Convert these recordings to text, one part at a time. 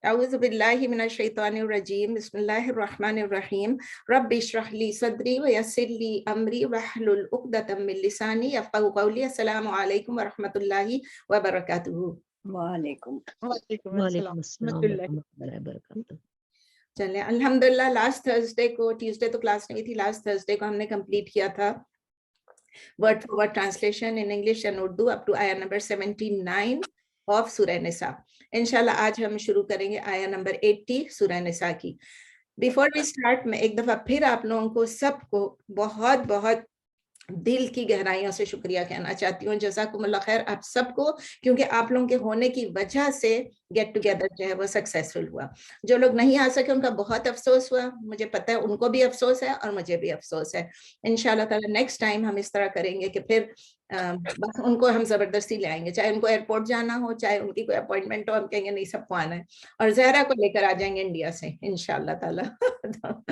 اعوذ باللہ من الشیطان الرجیم بسم اللہ الرحمن الرحیم رب اشرح لی صدری ویسر لی امری واحلل عقدۃ من لسانی یفقہوا قولی. السلام علیکم ورحمۃ اللہ وبرکاتہ. وعلیکم السلام ورحمۃ اللہ وبرکاتہ. چلیں الحمدللہ لاسٹ تھرسڈے کو، ٹیوزڈے تو کلاس نہیں تھی، لاسٹ تھرسڈے کو ہم نے کمپلیٹ کیا تھا word for word translation in English and Urdu up to آیا نمبر 79 آف سورہ نساء. انشاءاللہ آج ہم شروع کریں گے آیا نمبر 80 سورہ نساء کی. بیفور وی اسٹارٹ میں ایک دفعہ پھر آپ لوگوں کو سب کو بہت بہت دل کی گہرائیوں سے شکریہ کہنا چاہتی ہوں. جزاکم اللہ خیر آپ سب کو، کیونکہ آپ لوگوں کے ہونے کی وجہ سے گیٹ ٹوگیدر جو ہے وہ سکسیسفل ہوا. جو لوگ نہیں آ سکے ان کا بہت افسوس ہوا، مجھے پتہ ہے ان کو بھی افسوس ہے اور مجھے بھی افسوس ہے. انشاءاللہ تعالی نیکسٹ ٹائم ہم اس طرح کریں گے کہ پھر بس ان کو ہم زبردستی لے آئیں گے، چاہے ان کو ایئرپورٹ جانا ہو، چاہے ان کی کوئی اپوائنٹمنٹ ہو، ہم کہیں گے نہیں سب کو آنا ہے. اور زہرا کو لے کر آ جائیں گے انڈیا سے انشاءاللہ تعالی.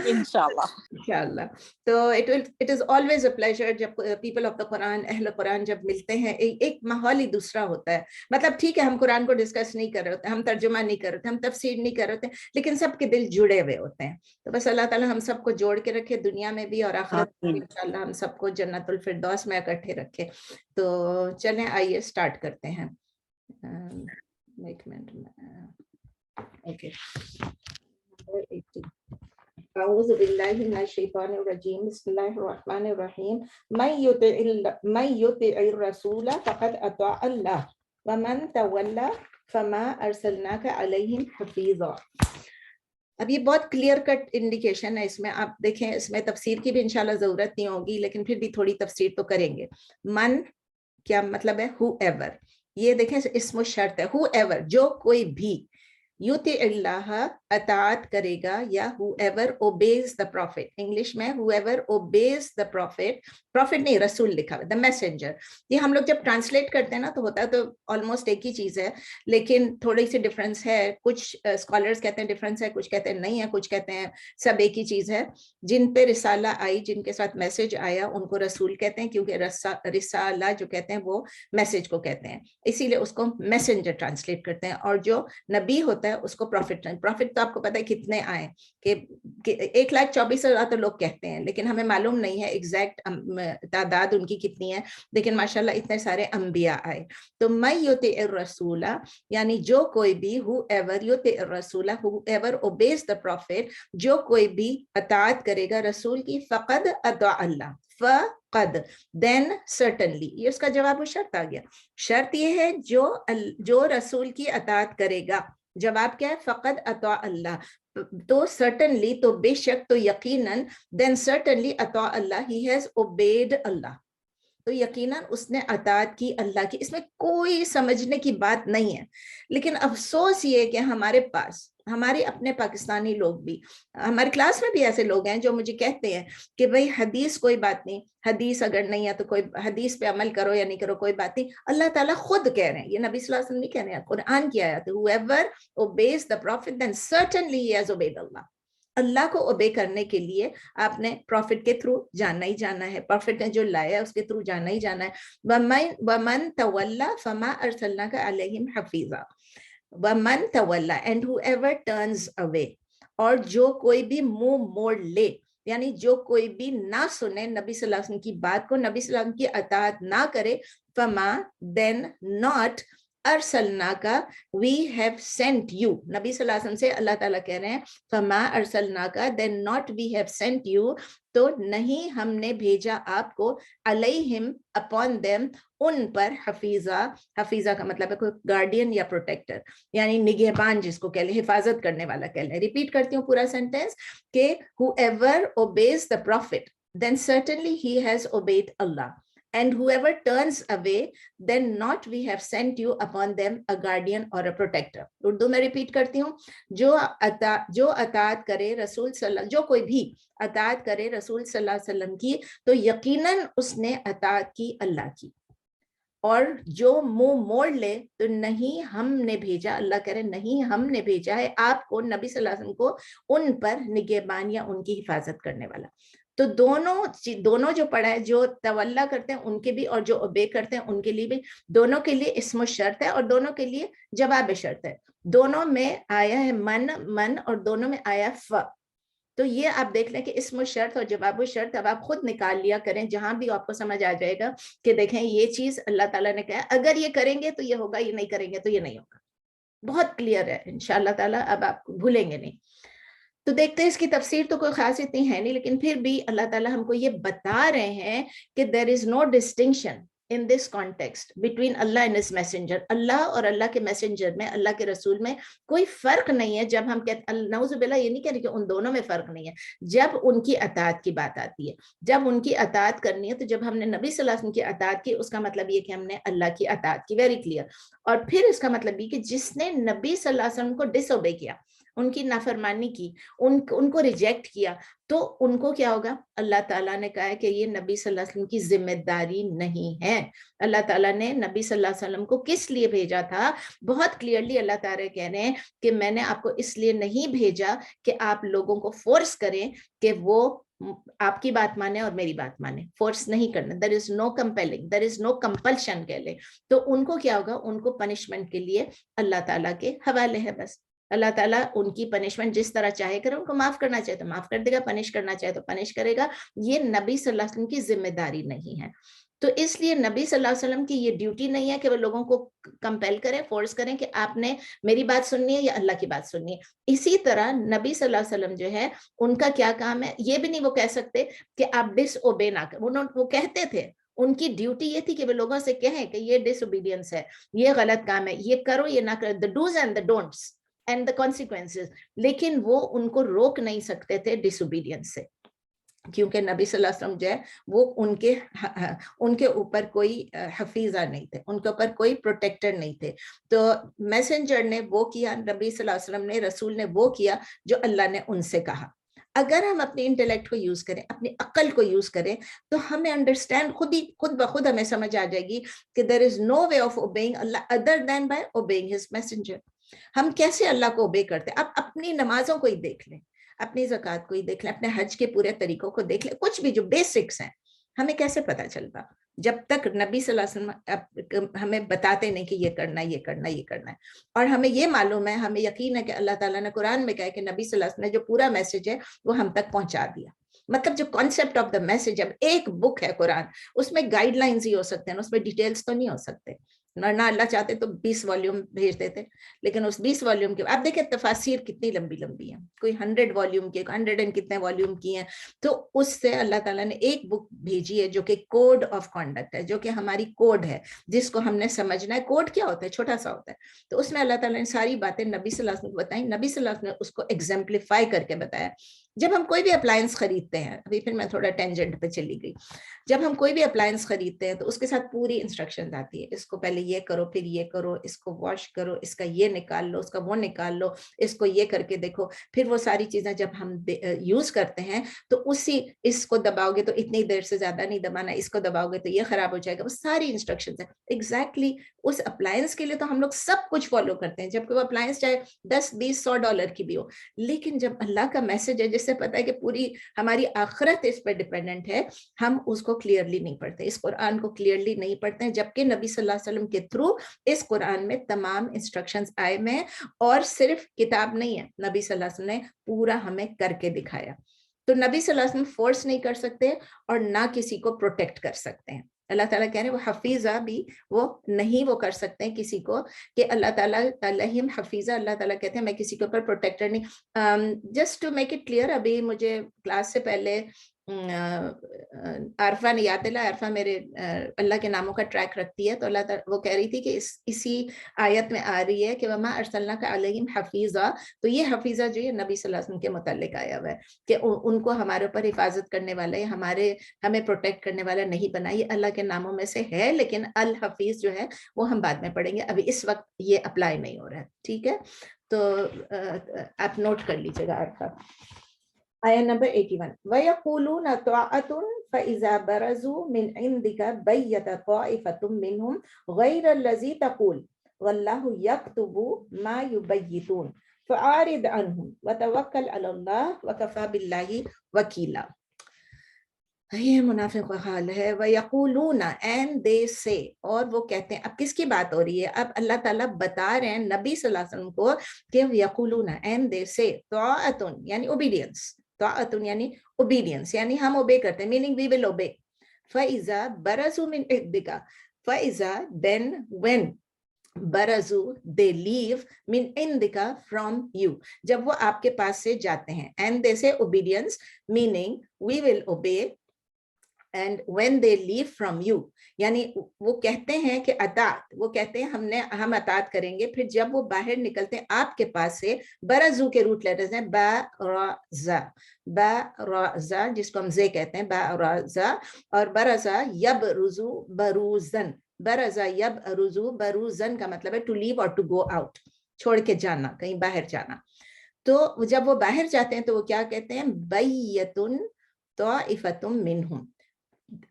انشاءاللہ. تو it is always a pleasure جب پیپل آف دا قرآن، اہل قرآن جب ملتے ہیں، ایک ماحول ہی دوسرا ہوتا ہے. مطلب ٹھیک ہے ہم قرآن کو ڈسکس نہیں کر رہے ہوتے، ہم ترجمہ نہیں کر رہے ہوتے، ہم تفسیر نہیں کر رہے ہوتے، لیکن سب کے دل جڑے ہوئے ہوتے ہیں. تو بس اللہ تعالیٰ ہم سب کو جوڑ کے رکھے، دنیا میں بھی اور آخرت میں بھی انشاءاللہ ہم سب کو جنت الفردوس میں اکٹھے رکھے. تو چلیں آئیے سٹارٹ کرتے ہیں. ایک منٹ میں اوکے. اعوذ باللہ من الشیطان الرجیم بسم اللہ الرحمن الرحیم من یطع الرسول فقد اطاع اللہ ومن تولی فما ارسلناک علیہم حفیظا. اب یہ بہت کلیئر کٹ انڈیکیشن ہے اس میں، آپ دیکھیں اس میں تفسیر کی بھی انشاءاللہ ضرورت نہیں ہوگی، لیکن پھر بھی تھوڑی تفسیر تو کریں گے. من کیا مطلب ہے؟ ہو ایور. یہ دیکھیں اسم الشرط ہے، ہو ایور جو کوئی بھی، یطع اللہ اطاعت کرے گا، یا whoever obeys the prophet. English میں whoever obeys the prophet، prophet نہیں رسول لکھا ہے، the messenger. یہ ہم لوگ جب ٹرانسلیٹ کرتے ہیں نا تو ہوتا ہے تو آلموسٹ ایک ہی چیز ہے، لیکن تھوڑی سی ڈفرینس ہے. کچھ اسکالرس کہتے ہیں ڈفرینس ہے، کچھ کہتے ہیں نہیں ہے، کچھ کہتے ہیں سب ایک ہی چیز ہے. جن پہ رسالہ آئی، جن کے ساتھ میسج آیا، ان کو رسول کہتے ہیں، کیونکہ رسالہ جو کہتے ہیں وہ میسج کو کہتے ہیں، اسی لیے اس کو میسنجر ٹرانسلیٹ کرتے ہیں. اور جو نبی ہوتا ہے اس کو پروفٹ. پروفٹ تو آپ کو پتہ ہے کتنے آئے کہ 1,24,000 تو لوگ کہتے ہیں، لیکن ہمیں معلوم نہیں ہے ایگزیکٹ تعداد ان کی کتنی ہے، لیکن ماشاءاللہ اتنے سارے انبیاء آئے. تو من یطع الرسول یعنی جو کوئی بھی، ہو ایور یطع الرسول، ہو ایور اوبیز دا پروفٹ، جو کوئی بھی اطاعت کرے گا رسول کی، فقد اطاع اللہ، فقد دین سرٹنلی. یہ اس کا جواب و شرط آ گیا. شرط یہ ہے جو رسول کی اطاعت کرے گا. جواب کیا ہے؟ فقد اطاع اللہ. تو سرٹنلی، تو بے شک، تو یقیناً، دین سرٹنلی اطاع Allah, he has obeyed Allah. تو یقیناً اس نے اطاعت کی اللہ کی. اس میں کوئی سمجھنے کی بات نہیں ہے. لیکن افسوس یہ کہ ہمارے پاس، ہمارے اپنے پاکستانی لوگ بھی، ہماری کلاس میں بھی ایسے لوگ ہیں جو مجھے کہتے ہیں کہ بھئی حدیث کوئی بات نہیں، حدیث اگر نہیں ہے تو کوئی حدیث پہ عمل کرو یا نہیں کرو کوئی بات نہیں. اللہ تعالیٰ خود کہہ رہے ہیں، یہ نبی صلی اللہ علیہ وسلم نہیں کہہ رہے ہیں، قرآن کی آیت ہے، whoever obeys the prophet then certainly he has obeyed Allah. اللہ کو اوبے کرنے کے لیے آپ نے پروفٹ کے تھرو جانا ہی جانا ہے، پروفٹ نے جو لایا ہے اس کے تھرو جانا ہی جانا ہے. وَمَن تَوَلَّى فَمَا أَرْسَلْنَاكَ عَلَيْهِمْ حَفِيظًا. وَمَن تَوَلَّى and whoever turns away، اور جو کوئی بھی منہ موڑ لے، یعنی جو کوئی بھی نہ سنے نبی صلی اللہ علیہ وسلم کی بات کو، نبی صلی اللہ علیہ وسلم کی اطاعت نہ کرے، فَمَا then not ارسلناکا we have sent you. نبی صلی اللہ علیہ وسلم سے اللہ تعالیٰ کہہ رہے ہیں فما ارسلناکا then not we have sent you، تو نہیں ہم نے بھیجا آپ کو، علیہم upon them، ان پر، حفیظہ. حفیظہ کا مطلب ہے کوئی گارڈین یا پروٹیکٹر، یعنی نگہبان جس کو کہہ لیں، حفاظت کرنے والا کہہ لیں. ریپیٹ کرتی ہوں پورا سینٹینس کہ whoever obeys the prophet then certainly he has obeyed Allah. And whoever turns away, then not we have sent you upon them a guardian or a protector. Urdu میں ریپیٹ کرتی ہوں، جو اطاعت کرے رسول صلی اللہ، جو کوئی بھی اطاعت کرے رسول صلی اللہ علیہ وسلم کی، تو یقیناً اس نے اطاعت کی اللہ کی. اور جو منہ موڑ لے تو نہیں ہم نے بھیجا، اللہ کہہ رہے نہیں ہم نے بھیجا ہے آپ کو، نبی صلی اللہ علیہ وسلم کو، ان پر نگہبان یا ان کی حفاظت کرنے والا. تو دونوں جو پڑھا ہے، جو تولا کرتے ہیں ان کے بھی اور جو اوبے کرتے ہیں ان کے لیے بھی، دونوں کے لیے اسم الشرط ہے اور دونوں کے لیے جواب شرط ہے. دونوں میں آیا ہے من اور دونوں میں آیا ف. تو یہ آپ دیکھ لیں کہ اسم الشرط اور جواب الشرط اب آپ خود نکال لیا کریں، جہاں بھی آپ کو سمجھ آ جائے گا کہ دیکھیں یہ چیز اللہ تعالیٰ نے کہا اگر یہ کریں گے تو یہ ہوگا، یہ نہیں کریں گے تو یہ نہیں ہوگا. بہت کلیئر ہے انشاءاللہ تعالیٰ، اب آپ بھولیں گے نہیں. تو دیکھتے ہیں اس کی تفسیر تو کوئی خاص اتنی ہے نہیں، لیکن پھر بھی اللہ تعالیٰ ہم کو یہ بتا رہے ہیں کہ there is no distinction in this context between Allah and his messenger. اللہ اور اللہ کے میسنجر میں، اللہ کے رسول میں کوئی فرق نہیں ہے. جب ہم کہتے ہیں نعوذ باللہ، یہ نہیں کہہ رہے کہ ان دونوں میں فرق نہیں ہے. جب ان کی اطاعت کی بات آتی ہے، جب ان کی اطاعت کرنی ہے، تو جب ہم نے نبی صلی اللہ علیہ وسلم کی اطاعت کی، اس کا مطلب یہ کہ ہم نے اللہ کی اطاعت کی. Very clear. اور پھر اس کا مطلب یہ کہ جس نے نبی صلی اللہ علیہ وسلم کو ڈس اوبے کیا، ان کی نافرمانی کی، ان کو ریجیکٹ کیا، تو ان کو کیا ہوگا؟ اللہ تعالیٰ نے کہا ہے کہ یہ نبی صلی اللہ علیہ وسلم کی ذمہ داری نہیں ہے. اللہ تعالیٰ نے نبی صلی اللہ علیہ وسلم کو کس لیے بھیجا تھا؟ بہت کلیئرلی اللہ تعالیٰ کہہ رہے ہیں کہ میں نے آپ کو اس لیے نہیں بھیجا کہ آپ لوگوں کو فورس کریں کہ وہ آپ کی بات مانے اور میری بات مانے. فورس نہیں کرنا. there is no compelling, there is no compulsion کہہ لیں. تو ان کو کیا ہوگا؟ ان کو پنشمنٹ کے لیے اللہ تعالیٰ کے حوالے ہے. بس اللہ تعالیٰ ان کی پنشمنٹ جس طرح چاہے کرے. ان کو معاف کرنا چاہے تو معاف کر دے گا، پنش کرنا چاہے تو پنش کرے گا. یہ نبی صلی اللہ علیہ وسلم کی ذمہ داری نہیں ہے. تو اس لیے نبی صلی اللہ علیہ وسلم کی یہ ڈیوٹی نہیں ہے کہ وہ لوگوں کو کمپیل کریں، فورس کریں کہ آپ نے میری بات سننی ہے یا اللہ کی بات سننی ہے. اسی طرح نبی صلی اللہ علیہ وسلم جو ہے، ان کا کیا کام ہے؟ یہ بھی نہیں وہ کہہ سکتے کہ آپ ڈس اوبے نہ کریں. وہ کہتے تھے، ان کی ڈیوٹی یہ تھی کہ وہ لوگوں سے کہیں کہ یہ ڈس اوبیڈینس ہے، یہ غلط کام ہے، یہ کرو یہ نہ کرو، the do's and the don'ts and the consequences. لیکن وہ ان کو روک نہیں سکتے تھے ڈس اوبیڈینس سے، کیونکہ نبی صلی اللہ علیہ وسلم جو ہے وہ ان کے اوپر کوئی حفیظہ نہیں تھے، ان کے اوپر کوئی پروٹیکٹر نہیں تھے. تو میسنجر نے وہ کیا، نبی صلی اللہ علیہ وسلم نے، رسول نے وہ کیا جو اللہ نے ان سے کہا. اگر ہم اپنی انٹلیکٹ کو یوز کریں، اپنی عقل کو یوز کریں، تو ہمیں انڈرسٹینڈ خود بخود ہمیں سمجھ آ جائے گی کہ there is no way of obeying Allah other than by obeying his messenger. ہم کیسے اللہ کو اوبے کرتے ہیں؟ اب اپنی نمازوں کو ہی دیکھ لیں، اپنی زکوٰۃ کو ہی دیکھ لیں، اپنے حج کے پورے طریقوں کو دیکھ لیں. کچھ بھی جو بیسکس ہیں ہمیں کیسے پتا چلتا جب تک نبی صلی اللہ علیہ وسلم ہمیں بتاتے نہیں کہ یہ کرنا یہ کرنا یہ کرنا ہے. اور ہمیں یہ معلوم ہے، ہمیں یقین ہے کہ اللہ تعالیٰ نے قرآن میں کہا ہے کہ نبی صلی اللہ علیہ وسلم نے جو پورا میسج ہے وہ ہم تک پہنچا دیا. مطلب جو کانسیپٹ آف دا میسج، اب ایک بک ہے قرآن، اس میں گائیڈ لائنز ہی ہو سکتے ہیں، اس میں ڈیٹیلز تو نہیں ہو سکتے. نہ اللہ چاہتے تو 20 والیوم بھیج دیتے، لیکن اس 20 والیوم کے آپ دیکھیں تفاسیر کتنی لمبی لمبی ہیں، کوئی 100 والیوم کی، 100 اینڈ کتنے والیوم کی ہیں. تو اس سے اللہ تعالیٰ نے ایک بک بھیجی ہے جو کہ کوڈ آف کانڈکٹ ہے، جو کہ ہماری کوڈ ہے جس کو ہم نے سمجھنا ہے. کوڈ کیا ہوتا ہے؟ چھوٹا سا ہوتا ہے. تو اس میں اللہ تعالیٰ نے ساری باتیں نبی صلی اللہ علیہ وسلم کو بتائیں. نبی صلی اللہ علیہ وسلم نے اس کو ایگزمپلیفائی کر کے بتایا. جب ہم کوئی بھی اپلائنس خریدتے ہیں، ابھی پھر میں تھوڑا ٹینجنٹ پہ چلی گئی، جب ہم کوئی بھی اپلائنس خریدتے ہیں تو اس کے ساتھ پوری انسٹرکشن آتی ہے. اس کو پہلے یہ کرو، پھر یہ کرو، اس کو واش کرو، اس کا یہ نکال لو، اس کا وہ نکال لو، اس کو یہ کر کے دیکھو. پھر وہ ساری چیزیں جب ہم یوز کرتے ہیں تو اس کو دباؤ گے تو اتنی دیر سے زیادہ نہیں دبانا، اس کو دباؤ گے تو یہ خراب ہو جائے گا. وہ ساری انسٹرکشنز ہیں ایگزیکٹلی اس اپلائنس کے لیے. تو ہم لوگ سب کچھ فالو کرتے ہیں، جبکہ وہ اپلائنس چاہے 10 20 $100 کی بھی ہو. لیکن جب اللہ کا میسج ہے جس سے پتا ہے کہ پوری ہماری آخرت اس پہ ڈیپینڈنٹ ہے، ہم اس کو کلیئرلی نہیں پڑھتے، اس قرآن کو کلیئرلی نہیں پڑھتے ہیں. جبکہ نبی صلی اللہ علیہ وسلم کے تھرو اس قرآن میں تمام انسٹرکشنز آئے میں، اور صرف کتاب نہیں ہے، نبی صلی اللہ علیہ وسلم نے پورا ہمیں کر کے دکھایا. تو نبی صلی اللہ علیہ وسلم فورس نہیں کر سکتے اور نہ کسی کو پروٹیکٹ کر سکتے ہیں. اللہ تعالیٰ کہہ رہے ہیں وہ حفیظہ بھی وہ نہیں وہ کر سکتے ہیں کسی کو کہ اللہ تعالیٰ علیہم حفیظہ. اللہ تعالیٰ کہتے ہیں میں کسی کے اوپر پروٹیکٹر نہیں. Just to make it clear, ابھی مجھے کلاس سے پہلے عارفہ نے یاد دلا. عارفہ میرے اللہ کے ناموں کا ٹریک رکھتی ہے، تو اللہ تعالیٰ وہ کہہ رہی تھی کہ اسی آیت میں آ رہی ہے کہ وما ارسلناک علیہم حفیظا. تو یہ حفیظہ جو ہے نبی صلی اللہ علیہ وسلم کے متعلق آیا ہوا ہے کہ ان کو ہمارے اوپر حفاظت کرنے والا، ہمیں پروٹیکٹ کرنے والا نہیں بنا. یہ اللہ کے ناموں میں سے ہے، لیکن الحفیظ جو ہے وہ ہم بعد میں پڑھیں گے، ابھی اس وقت یہ اپلائی نہیں ہو رہا ہے. ٹھیک ہے، تو آپ نوٹ کر لیجیے گا. عارفہ آیا نمبر 81. وَيَقُولُونَ طَاعَةٌ فَإِذَا بَرَزُوا مِنْ عِنْدِكَ بَيَّتَ طَائِفَةٌ مِّنْهُمْ غَيْرَ الَّذِي تَقُولُ وَاللَّهُ يَكْتُبُ مَا يُبَيِّتُونَ فَأَعْرِضْ عَنْهُمْ وَتَوَكَّلْ عَلَى اللَّهِ وَكَفَى بِاللَّهِ وَكِيلًا. یہ منافق کا حال ہے. وَيَقُولُونَ and they say, اور وہ کہتے ہیں. اب کس کی بات ہو رہی ہے؟ اب اللہ تعالیٰ بتا رہے ہیں نبی صلی اللہ علیہ وسلم کو کہ وَيَقُولُونَ and they say طاعتٌ یعنی obedience, طاعتٌ یعنی obedience یعنی ہم obey کرتے ہیں, meaning we will obey. فَإِذَا بَرَزُوا مِنْ عِنْدِكَ فَإِذَا then when برزو they leave من عندك from you, جب وہ آپ کے پاس سے جاتے ہیں. And they say obedience meaning we will obey. And when they leave from you یعنی وہ کہتے ہیں کہ اطاعت, وہ کہتے ہیں ہم اطاعت کریں گے, پھر جب وہ باہر نکلتے ہیں آپ کے پاس سے. برزو کے روٹ لیٹرز ہیں برزا, برزا جس کو ہم زے کہتے ہیں, برزا, اور برزا یبرزو بروزن. برزا یبرزو بروزن کا مطلب ہے ٹو لیو اور ٹو گو آؤٹ, چھوڑ کے جانا, کہیں باہر جانا. تو جب وہ باہر جاتے ہیں تو وہ کیا کہتے ہیں؟ بیتن طائفتم منہم.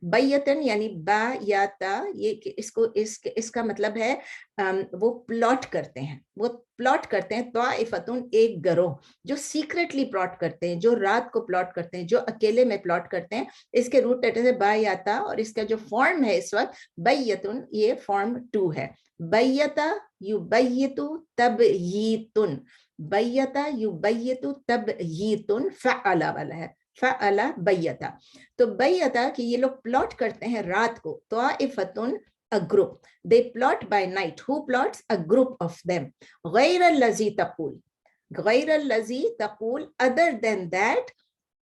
بیتن یعنی با یا تا, یہ اس کا مطلب ہے وہ پلاٹ کرتے ہیں, وہ پلاٹ کرتے ہیں. طائفتن ایک گروہ, جو سیکرٹلی پلاٹ کرتے ہیں, جو رات کو پلاٹ کرتے ہیں, جو اکیلے میں پلاٹ کرتے ہیں. اس کے روٹ لیٹر ہے با یا تا, اور اس کا جو فارم ہے اس وقت بیتن, یہ فارم 2 ہے. بیتا یبیتو تبییتن, بیتا یبیتو تبییتن, فعلا والا ہے, فعلا بیتا. تو بیتا کہ یہ لوگ پلاٹ کرتے ہیں رات کو. طائفتن a group, they plot by night. Who plots? A group of them. غیر الذی تقول, غیر الذی تقول, other than that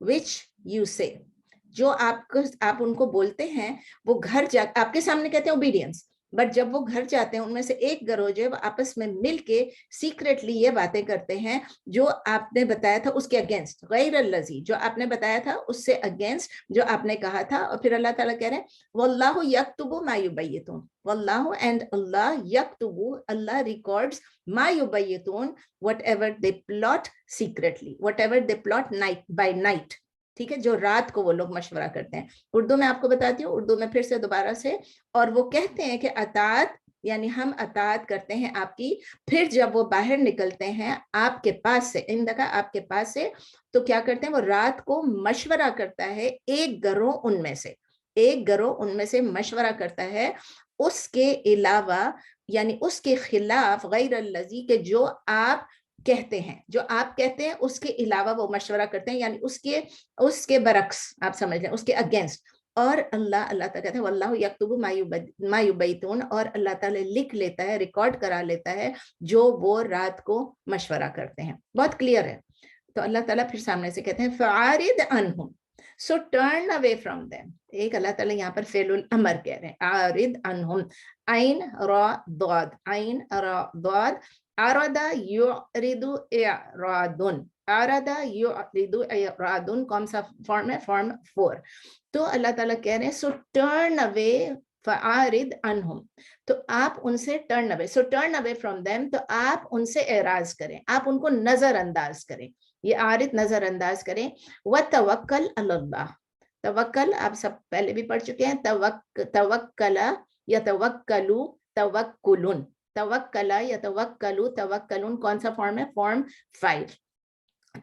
which you say. جو آپ ان کو بولتے ہیں, وہ گھر جا آپ کے سامنے کہتے ہیں obedience, بٹ جب وہ گھر جاتے ہیں ان میں سے ایک گروہ جو آپس میں مل کے سیکرٹلی یہ باتیں کرتے ہیں جو آپ نے بتایا تھا اس کے اگینسٹ. غیر الذی, جو آپ نے بتایا تھا اس سے اگینسٹ جو آپ نے کہا تھا. اور پھر اللہ تعالیٰ کہہ رہے ہیں واللہ یکتب ما یبیتون, واللہ اینڈ اللہ یکتب, اللہ ریکارڈز ما یبیتون, whatever they plot secretly, whatever they plot night by night. ٹھیک ہے, جو رات کو وہ لوگ مشورہ کرتے ہیں. اردو میں آپ کو بتاتی ہوں, اردو میں پھر سے دوبارہ سے. اور وہ کہتے ہیں کہ اطاعت یعنی ہم اطاعت کرتے ہیں آپ کی, پھر جب وہ باہر نکلتے ہیں آپ کے پاس سے, اندکا آپ کے پاس سے, تو کیا کرتے ہیں؟ وہ رات کو مشورہ کرتا ہے ایک گروہ ان میں سے, ایک گروہ ان میں سے مشورہ کرتا ہے اس کے علاوہ یعنی اس کے خلاف, غیر الذی کے جو آپ کہتے ہیں, جو آپ کہتے ہیں اس کے علاوہ وہ مشورہ کرتے ہیں, یعنی اس کے برعکس آپ سمجھ لیں, اس کے اگینسٹ. اور اللہ تعالیٰ کہتے ہیں واللہ یکتب ما یبیتون, اور اللہ تعالیٰ لکھ لیتا ہے, ریکارڈ کرا لیتا ہے جو وہ رات کو مشورہ کرتے ہیں. بہت کلیئر ہے. تو اللہ تعالیٰ پھر سامنے سے کہتے ہیں فعارض عنہم, so turn away from them. ایک اللہ تعالیٰ یہاں پر فعل الامر کہہ رہے ہیں, عارض عنہم, عین را ضاد, عین را ضاد, عرض یعرض اعراض, عرض یعرض اعراض, کون سا فارم ہے؟ فارم 4. تو اللہ تعالیٰ کہہ رہے ہیں سو ٹرن اوے فعارض عنہم, تو آپ ان سے turn away, so turn away from them, تو آپ ان سے اعراض کریں, آپ ان کو نظر انداز کریں, یہ عارض نظر انداز کریں. وتوکل علی اللہ, توکل آپ سب پہلے بھی پڑھ چکے ہیں, توکل یتوکلوا توکلن, توکلا یتوکلوا توکلن, کون سا فارم ہے؟ فارم 5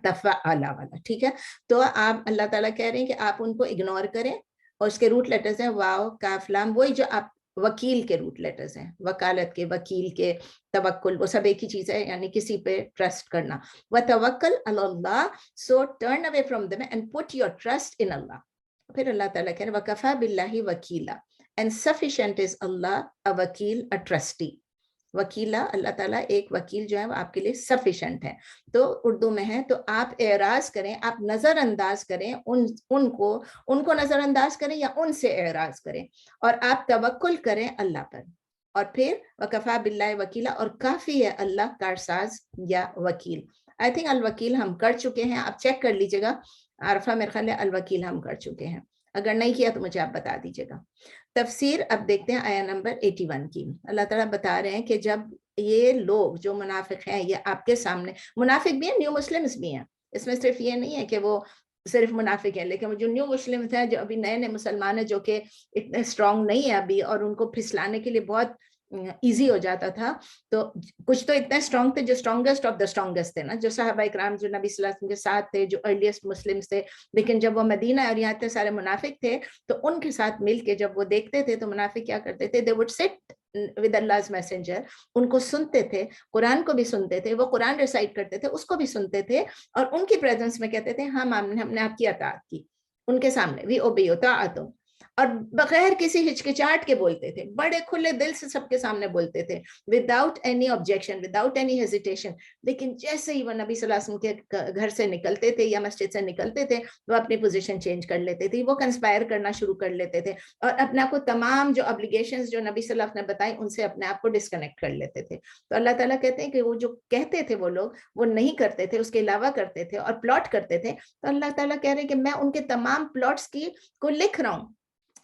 تفعل والا. ٹھیک ہے, تو آپ اللہ تعالیٰ کہہ رہے ہیں کہ آپ ان کو اگنور کریں, اور اس کے روٹ لیٹرز ہیں واو کاف لام, وہی جو آپ وکیل کے روٹ لیٹرز ہیں, وکالت کے, وکیل کے, توکل, وہ سب ایک ہی چیز ہے, یعنی کسی پہ ٹرسٹ کرنا. وتوکل علی Allah, so turn away from them and put your trust in Allah. پھر اللہ تعالیٰ کہہ رہے ہیں وکفا باللہ وکیلا, and sufficient is Allah a وکیل, a trustee. وکیلا, اللہ تعالیٰ ایک وکیل جو ہے وہ آپ کے لیے سفیشنٹ ہے. تو اردو میں ہے, تو آپ اعراض کریں, آپ نظر انداز کریں ان کو نظر انداز کریں یا ان سے اعراض کریں, اور آپ توکل کریں اللہ پر. اور پھر وکفا باللہ وکیلا, اور کافی ہے اللہ کارساز یا وکیل. آئی تھنک الوکیل ہم کر چکے ہیں, آپ چیک کر لیجیے گا. عارفہ میرے خیال ہے الوکیل ہم کر چکے ہیں, اگر نہیں کیا تو مجھے آپ بتا دیجیے گا. تفسیر اب دیکھتے ہیں آیا نمبر 81 کی. اللہ تعالیٰ بتا رہے ہیں کہ جب یہ لوگ جو منافق ہیں, یہ آپ کے سامنے, منافق بھی ہیں, نیو مسلمز بھی ہیں, اس میں صرف یہ نہیں ہے کہ وہ صرف منافق ہیں, لیکن جو نیو مسلمز ہیں, جو ابھی نئے مسلمان ہیں, جو کہ اتنے اسٹرانگ نہیں ہیں ابھی, اور ان کو پھسلانے کے لیے بہت ایزی ہو جاتا تھا. تو کچھ تو اتنے اسٹرانگ تھے جو اسٹرانگیسٹ آف دا اسٹرانگیسٹ تھے نا, جو صحابہ اکرام جو نبی صلی اللہ علیہ وسلم کے ساتھ تھے, جو ارلیسٹ مسلمس تھے. لیکن جب وہ مدینہ اور یہاں تھے سارے منافق تھے, تو ان کے ساتھ مل کے جب وہ دیکھتے تھے تو منافق کیا کرتے تھے, they would sit with Allah's messenger, ان کو سنتے تھے, قرآن کو بھی سنتے تھے, وہ قرآن ریسائٹ کرتے تھے, اس کو بھی سنتے تھے, اور ان کی پریزنس میں کہتے تھے ہم نے آپ کی اطاعت کی. ان کے سامنے وی اوبی طاعتم, اور بغیر کسی ہچکچاہٹ کے بولتے تھے, بڑے کھلے دل سے سب کے سامنے بولتے تھے, without any objection, without any hesitation. لیکن جیسے ہی وہ نبی صلی اللہ علیہ وسلم کے گھر سے نکلتے تھے یا مسجد سے نکلتے تھے, وہ اپنی پوزیشن چینج کر لیتے تھے, وہ کنسپائر کرنا شروع کر لیتے تھے, اور اپنے آپ کو تمام جو ابلیگیشنز جو نبی صلی اللہ علیہ وسلم نے بتائی ان سے اپنے آپ کو ڈسکنیکٹ کر لیتے تھے. تو اللہ تعالیٰ کہتے ہیں کہ وہ جو کہتے تھے وہ لوگ وہ نہیں کرتے تھے, اس کے علاوہ کرتے تھے اور پلاٹ کرتے تھے. تو اللہ تعالیٰ کہہ رہے ہیں کہ میں ان کے تمام پلاٹس کو لکھ رہا ہوں,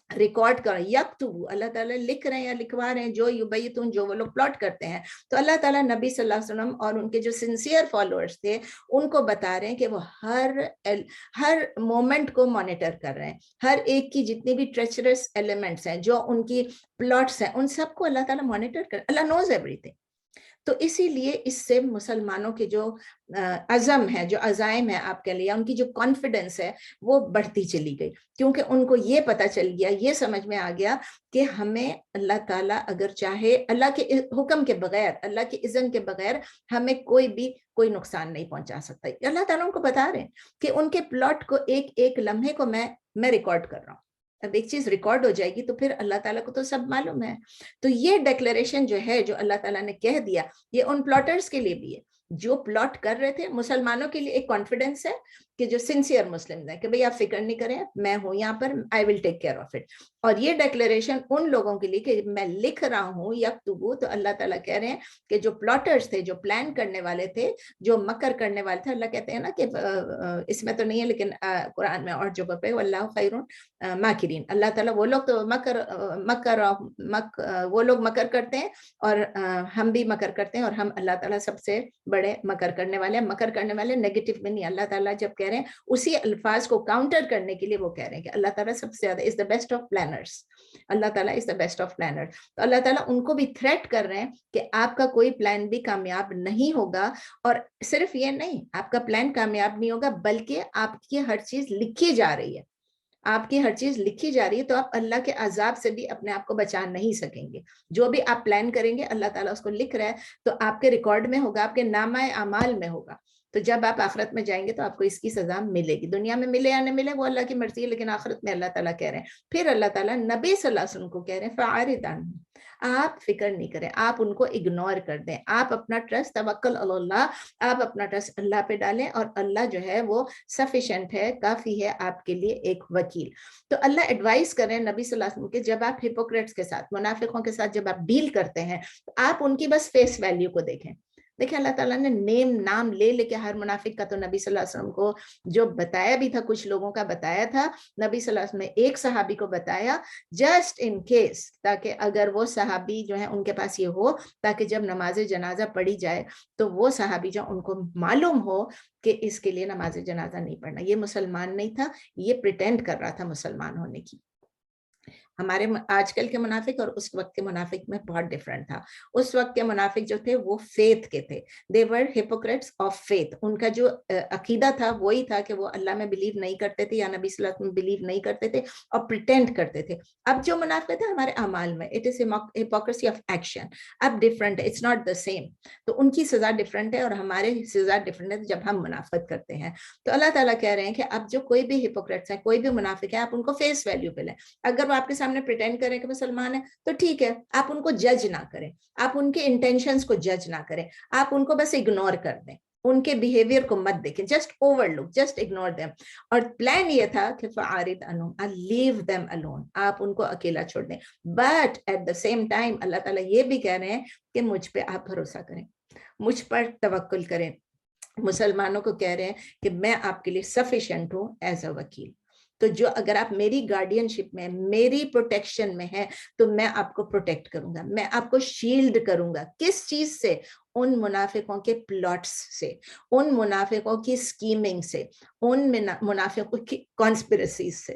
ریکارڈ کر, یکتب, اللہ تعالیٰ لکھ رہے ہیں یا لکھوا رہے ہیں, جو یبیتون, جو وہ لوگ پلاٹ کرتے ہیں. تو اللہ تعالیٰ نبی صلی اللہ علیہ وسلم اور ان کے جو سنسیئر فالوورز تھے ان کو بتا رہے ہیں کہ وہ ہر مومنٹ کو مانیٹر کر رہے ہیں, ہر ایک کی جتنی بھی ٹریچرس ایلیمنٹس ہیں, جو ان کی پلاٹس ہیں, ان سب کو اللہ تعالیٰ مانیٹر کر, اللہ نوز ایوری تھنگ. تو اسی لیے اس سے مسلمانوں کے جو عزم ہے, جو عزائم ہے آپ کے لیے, ان کی جو کانفیڈنس ہے وہ بڑھتی چلی گئی, کیونکہ ان کو یہ پتہ چل گیا, یہ سمجھ میں آ گیا کہ ہمیں اللہ تعالیٰ اگر چاہے, اللہ کے حکم کے بغیر, اللہ کے اذن کے بغیر ہمیں کوئی نقصان نہیں پہنچا سکتا. اللہ تعالیٰ ان کو بتا رہے ہیں کہ ان کے پلاٹ کو ایک ایک لمحے کو میں ریکارڈ کر رہا ہوں. اب ایک چیز ریکارڈ ہو جائے گی تو پھر اللہ تعالیٰ کو تو سب معلوم ہے. تو یہ ڈیکلیریشن جو ہے, جو اللہ تعالیٰ نے کہہ دیا, یہ ان پلاٹرز کے لیے بھی ہے جو پلاٹ کر رہے تھے. مسلمانوں کے لیے ایک کانفیڈنس ہے کہ جو سنسیئر مسلم ہیں کہ بھئی آپ فکر نہیں کریں, میں ہوں یہاں پر, آئی ول ٹیک کیئر آف اٹ. اور یہ ڈیکلیریشن ان لوگوں کے لیے کہ میں لکھ رہا ہوں یکتبو. تو اللہ تعالیٰ کہہ رہے ہیں کہ جو پلاٹرز تھے, جو پلان کرنے والے تھے, جو مکر کرنے والے تھے, اللہ کہتے ہیں نا کہ اس میں تو نہیں ہے لیکن قرآن میں اور جگہ پہ, واللہ خیر ماکرین, اللہ تعالیٰ وہ لوگ تو وہ لوگ مکر کرتے ہیں اور ہم بھی مکر کرتے ہیں, اور ہم اللہ تعالیٰ سب سے بڑے مکر کرنے والے ہیں. مکر کرنے والے نیگیٹو میں نہیں, اللہ تعالیٰ جب کہہ رہے ہیں اسی الفاظ کو کاؤنٹر کرنے کے لیے وہ کہہ رہے ہیں کہ اللہ تعالیٰ سب سے زیادہ از دا بیسٹ آف پلانرز, اللہ تعالیٰ از دا بیسٹ آف پلانر. تو اللہ تعالیٰ ان کو بھی تھریٹ کر رہے ہیں کہ آپ کا کوئی پلان بھی کامیاب نہیں ہوگا, اور صرف یہ نہیں, آپ کا پلان کامیاب نہیں ہوگا بلکہ آپ کی ہر چیز لکھی جا رہی ہے, آپ کی ہر چیز لکھی جا رہی ہے. تو آپ اللہ کے عذاب سے بھی اپنے آپ کو بچا نہیں سکیں گے. جو بھی آپ پلان کریں گے اللہ تعالیٰ اس کو لکھ رہا ہے, تو آپ کے ریکارڈ میں ہوگا, آپ کے نامہ اعمال میں ہوگا. تو جب آپ آخرت میں جائیں گے تو آپ کو اس کی سزا ملے گی. دنیا میں ملے یا نہ ملے وہ اللہ کی مرضی ہے, لیکن آخرت میں اللہ تعالیٰ کہہ رہے ہیں. پھر اللہ تعالیٰ نبی صلی اللہ علیہ وسلم کو کہہ رہے ہیں فَأَعْرِضْ عَنْهُمْ, آپ فکر نہیں کریں, آپ ان کو اگنور کر دیں, آپ اپنا ٹرسٹ, توکل علی اللہ, آپ اپنا ٹرسٹ اللہ پہ ڈالیں, اور اللہ جو ہے وہ سفیشینٹ ہے, کافی ہے آپ کے لیے ایک وکیل. تو اللہ ایڈوائز کر رہے ہیں نبی صلی اللہ علیہ وسلم کہ جب آپ ہپوکریٹس کے ساتھ, منافقوں کے ساتھ جب آپ ڈیل کرتے ہیں, تو آپ ان کی بس فیس ویلیو کو دیکھیں. دیکھیں اللہ تعالیٰ نے نام لے کے ہر منافق کا تو نبی صلی اللہ علیہ وسلم کو جو بتایا بھی تھا, کچھ لوگوں کا بتایا تھا, نبی صلی اللہ علیہ وسلم نے ایک صحابی کو بتایا جسٹ ان کیس, تاکہ اگر وہ صحابی جو ہے ان کے پاس یہ ہو, تاکہ جب نماز جنازہ پڑھی جائے تو وہ صحابی جو ان کو معلوم ہو کہ اس کے لیے نماز جنازہ نہیں پڑھنا. یہ مسلمان نہیں تھا, یہ پریٹینڈ کر رہا تھا مسلمان ہونے کی. ہمارے آج کل کے منافق اور اس وقت کے منافق میں بہت ڈفرنٹ تھا. اس وقت کے منافق جو تھے وہ فیتھ کے تھے, they were hypocrites of faith. ان کا جو عقیدہ تھا وہی تھا کہ وہ اللہ میں بلیو نہیں کرتے تھے یا نبی صلی اللہ علیہ وسلم بلیو نہیں کرتے تھے اور پریٹینڈ کرتے تھے. اب جو منافق تھے ہمارے اعمال میں, it is hypocrisy of action. اب different, it's not the same. تو ان کی سزا ڈفرنٹ ہے اور ہمارے سزا ڈفرنٹ ہے جب ہم منافقت کرتے ہیں. تو اللہ تعالیٰ کہہ رہے ہیں کہ اب جو کوئی بھی ہپوکریٹس ہیں, کوئی بھی منافق ہے, آپ ان کو فیس ویلیو پہ لیں. اگر وہ آپ کے سامنے پریٹینڈ کریں کہ مسلمان ہیں تو ٹھیک ہے, آپ ان کو جج نہ کریں, آپ ان کے انٹینشنز کو جج نہ کریں, آپ ان کو بس اگنور کر دیں, ان کے بیہیویئر کو مت دیکھیں, just overlook, just ignore them. اور پلان یہ تھا کہ فَأَعْرِضْ عَنْهُمْ, لیو دیم الون, آپ ان کو اکیلا چھوڑ دیں. But at the same time Allah تعالیٰ یہ بھی کہہ رہے ہیں کہ مجھ پہ آپ بھروسہ کریں, مجھ پر توکل کریں. مسلمانوں کو کہہ رہے ہیں کہ میں آپ کے لیے سفیشینٹ ہوں ایز اے وکیل. تو جو اگر آپ میری گارڈین شپ میں, میری پروٹیکشن میں ہے, تو میں آپ کو پروٹیکٹ کروں گا, میں آپ کو شیلڈ کروں گا. کس چیز سے؟ ان منافقوں کے پلاٹس سے, ان منافقوں کی سکیمنگ سے, ان منافقوں کی کانسپریسیز سے.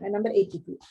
82,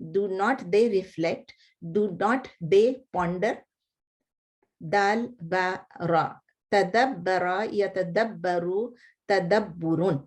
do not they reflect, do not they ponder, dal ba ra, tadabbara yatadabbaru tadabburun,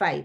5।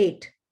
8,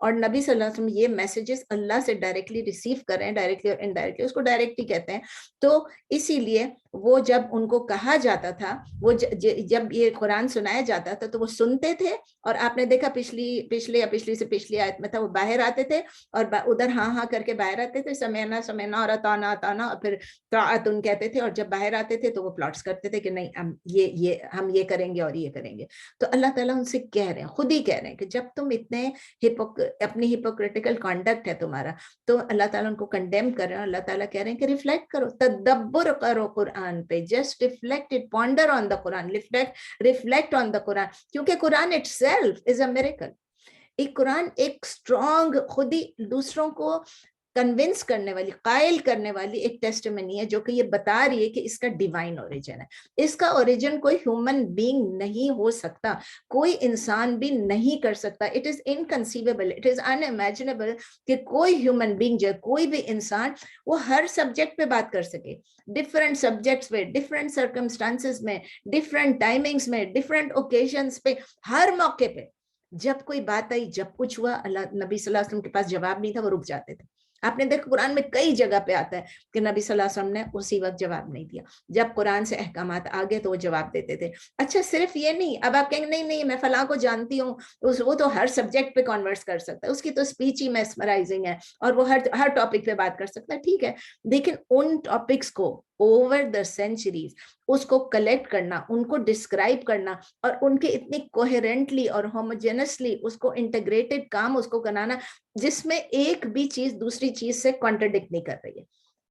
اور نبی صلی اللہ علیہ وسلم یہ میسیجز اللہ سے ڈائریکٹلی ریسیو کر رہے ہیں, ڈائریکٹلی اور انڈائریکٹلی, اس کو ڈائریکٹلی کہتے ہیں. تو اسی لیے وہ جب ان کو کہا جاتا تھا, وہ جب یہ قرآن سنایا جاتا تھا تو وہ سنتے تھے, اور آپ نے دیکھا پچھلی سے پچھلی آیت میں تھا, وہ باہر آتے تھے اور ادھر ہاں ہاں کر کے باہر آتے تھے, سمینا سمینا اور اطانا اطانا, اور پھر طاعتن کہتے تھے, اور جب باہر آتے تھے تو وہ پلاٹس کرتے تھے کہ نہیں ہم یہ کریں گے اور یہ کریں گے. تو اللہ تعالیٰ ان سے کہہ رہے ہیں, خود ہی کہہ رہے ہیں کہ جب تم اتنے اپنی ہپوکریٹیکل کانڈکٹ ہے تمہارا, تو اللہ تعالیٰ ان کو کنڈیم کر رہے ہیں. اللہ تعالیٰ کہہ رہے ہیں کہ ریفلیکٹ کرو, تدبر کرو قرآن پہ, just reflect it, ponder on the Quran, reflect on the Quran, کیونکہ Quran itself is a miracle. ایک قرآن ایک اسٹرانگ, خود ہی دوسروں کو کنونس کرنے والی, قائل کرنے والی ایک ٹیسٹمنی ہے, جو کہ یہ بتا رہی ہے کہ اس کا ڈیوائن اوریجن ہے. اس کا اوریجن کوئی ہیومن بینگ نہیں ہو سکتا, کوئی انسان بھی نہیں کر سکتا. اٹ از انکنسیویبل, اٹ از انامیجنیبل کہ کوئی ہیومن بینگ جو ہے, کوئی بھی انسان, وہ ہر سبجیکٹ پہ بات کر سکے, ڈفرینٹ سبجیکٹس پہ, ڈفرینٹ سرکمسٹانسز میں, ڈفرینٹ ٹائمنگز میں, ڈفرینٹ اوکیزنس پہ, ہر موقع پہ. جب کوئی بات آئی, جب کچھ ہوا, اللہ نبی صلی اللہ علیہ وسلم کے پاس جواب نہیں تھا, وہ رک جاتے تھے. آپ نے دیکھا قرآن میں کئی جگہ پہ آتا ہے کہ نبی صلی اللہ علیہ وسلم نے اسی وقت جواب نہیں دیا, جب قرآن سے احکامات آگے تو وہ جواب دیتے تھے. اچھا صرف یہ نہیں, اب آپ کہیں گے نہیں میں فلاں کو جانتی ہوں, وہ تو ہر سبجیکٹ پہ کانورس کر سکتا ہے, اس کی تو اسپیچ ہی میسمرائزنگ ہے اور وہ ہر ٹاپک پہ بات کر سکتا ہے. ٹھیک ہے, لیکن ان ٹاپکس کو اوور دا سینچریز اس کو کلیکٹ کرنا, ان کو ڈسکرائب کرنا, اور ان کے اتنی کوہیرنٹلی اور ہوموجینسلی اس کو انٹیگریٹڈ کام اس کو بنانا, جس میں ایک بھی چیز دوسری چیز سے کانٹرڈکٹ نہیں کر رہی ہے,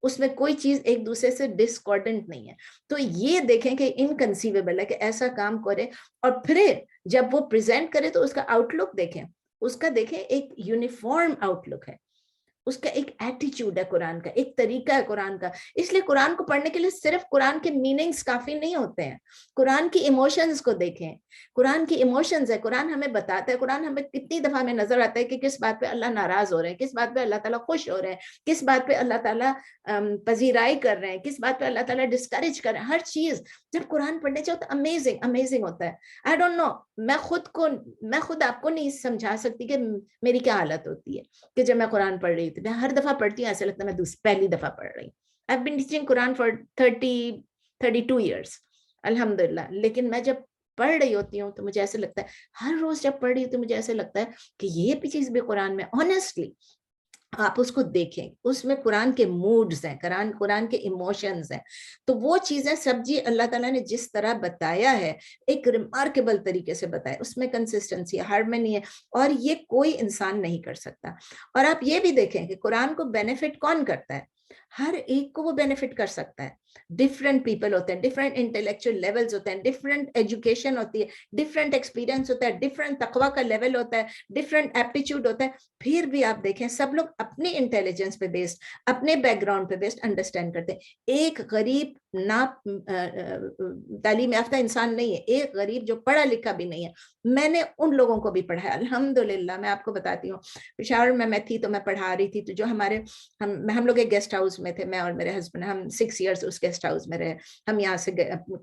اس میں کوئی چیز ایک دوسرے سے ڈسکارڈنٹ نہیں ہے. تو یہ دیکھیں کہ انکنسیویبل ہے کہ ایسا کام کرے, اور پھر جب وہ پریزنٹ کرے تو اس کا آؤٹ لک دیکھیں, اس کا دیکھیں ایک یونیفارم آؤٹ لک ہے, اس کا ایک ایٹیچیوڈ ہے قرآن کا, ایک طریقہ ہے قرآن کا. اس لیے قرآن کو پڑھنے کے لیے صرف قرآن کے میننگز کافی نہیں ہوتے ہیں, قرآن کی ایموشنز کو دیکھیں. قرآن کی ایموشنز ہے, قرآن ہمیں بتاتا ہے, قرآن ہمیں کتنی دفعہ ہمیں نظر آتا ہے کہ کس بات پہ اللہ ناراض ہو رہے ہیں, کس بات پہ اللہ تعالیٰ خوش ہو رہے ہیں, کس بات پہ اللہ تعالیٰ پذیرائی کر رہے ہیں, کس بات پہ اللہ تعالیٰ ڈسکریج کر رہے ہیں. ہر چیز جب قرآن پڑھنے چاہو تو امیزنگ ہوتا ہے. آئی ڈونٹ نو, میں خود آپ کو نہیں سمجھا سکتی کہ میری کیا حالت ہوتی ہے کہ جب میں قرآن پڑھ رہی تھی. میں ہر دفعہ پڑھتی ہوں ایسا لگتا ہے میں پہلی دفعہ پڑھ رہی ہوں. I've been teaching Quran for 32 years الحمدللہ, لیکن میں جب پڑھ رہی ہوتی ہوں تو مجھے ایسے لگتا ہے, ہر روز جب پڑھ رہی ہوں تو مجھے ایسے لگتا ہے کہ یہ بھی چیز بھی قرآن میں, honestly آپ اس کو دیکھیں, اس میں قرآن کے موڈز ہیں, قرآن کے ایموشنز ہیں. تو وہ چیزیں سب جی اللہ تعالیٰ نے جس طرح بتایا ہے, ایک ریمارکیبل طریقے سے بتایا, اس میں کنسسٹنسی ہے, ہارمنی ہے, اور یہ کوئی انسان نہیں کر سکتا. اور آپ یہ بھی دیکھیں کہ قرآن کو بینیفٹ کون کرتا ہے, ہر ایک کو وہ بینیفٹ کر سکتا ہے. ڈفرینٹ پیپل ہوتے ہیں, ڈفرینٹ انٹلیکچوئل لیولز ہوتے ہیں, ڈفرینٹ ایجوکیشن ہوتی ہے, ڈفرینٹ ایکسپیرینس ہوتا ہے, ڈفرینٹ تقویٰ کا لیول ہوتا ہے, ڈفرینٹ ایپٹیچیوڈ ہوتا ہے. پھر بھی آپ دیکھیں سب لوگ اپنی انٹیلیجنس پہ بیسڈ, اپنے بیک گراؤنڈ پہ بیسڈ انڈرسٹینڈ کرتے ہیں. ایک غریب نہ تعلیم یافتہ انسان نہیں ہے, ایک غریب جو پڑھا لکھا بھی نہیں ہے. میں نے ان لوگوں کو بھی پڑھایا الحمدللہ. میں آپ کو بتاتی ہوں, پشاور میں تھی تو میں پڑھا رہی تھی, تو جو ہم لوگ ایک گیسٹ ہاؤس میں تھے, میں اور میرے ہسبینڈ, ہم 6 ایئرس اس گیسٹ ہاؤس میں رہے. ہم یہاں سے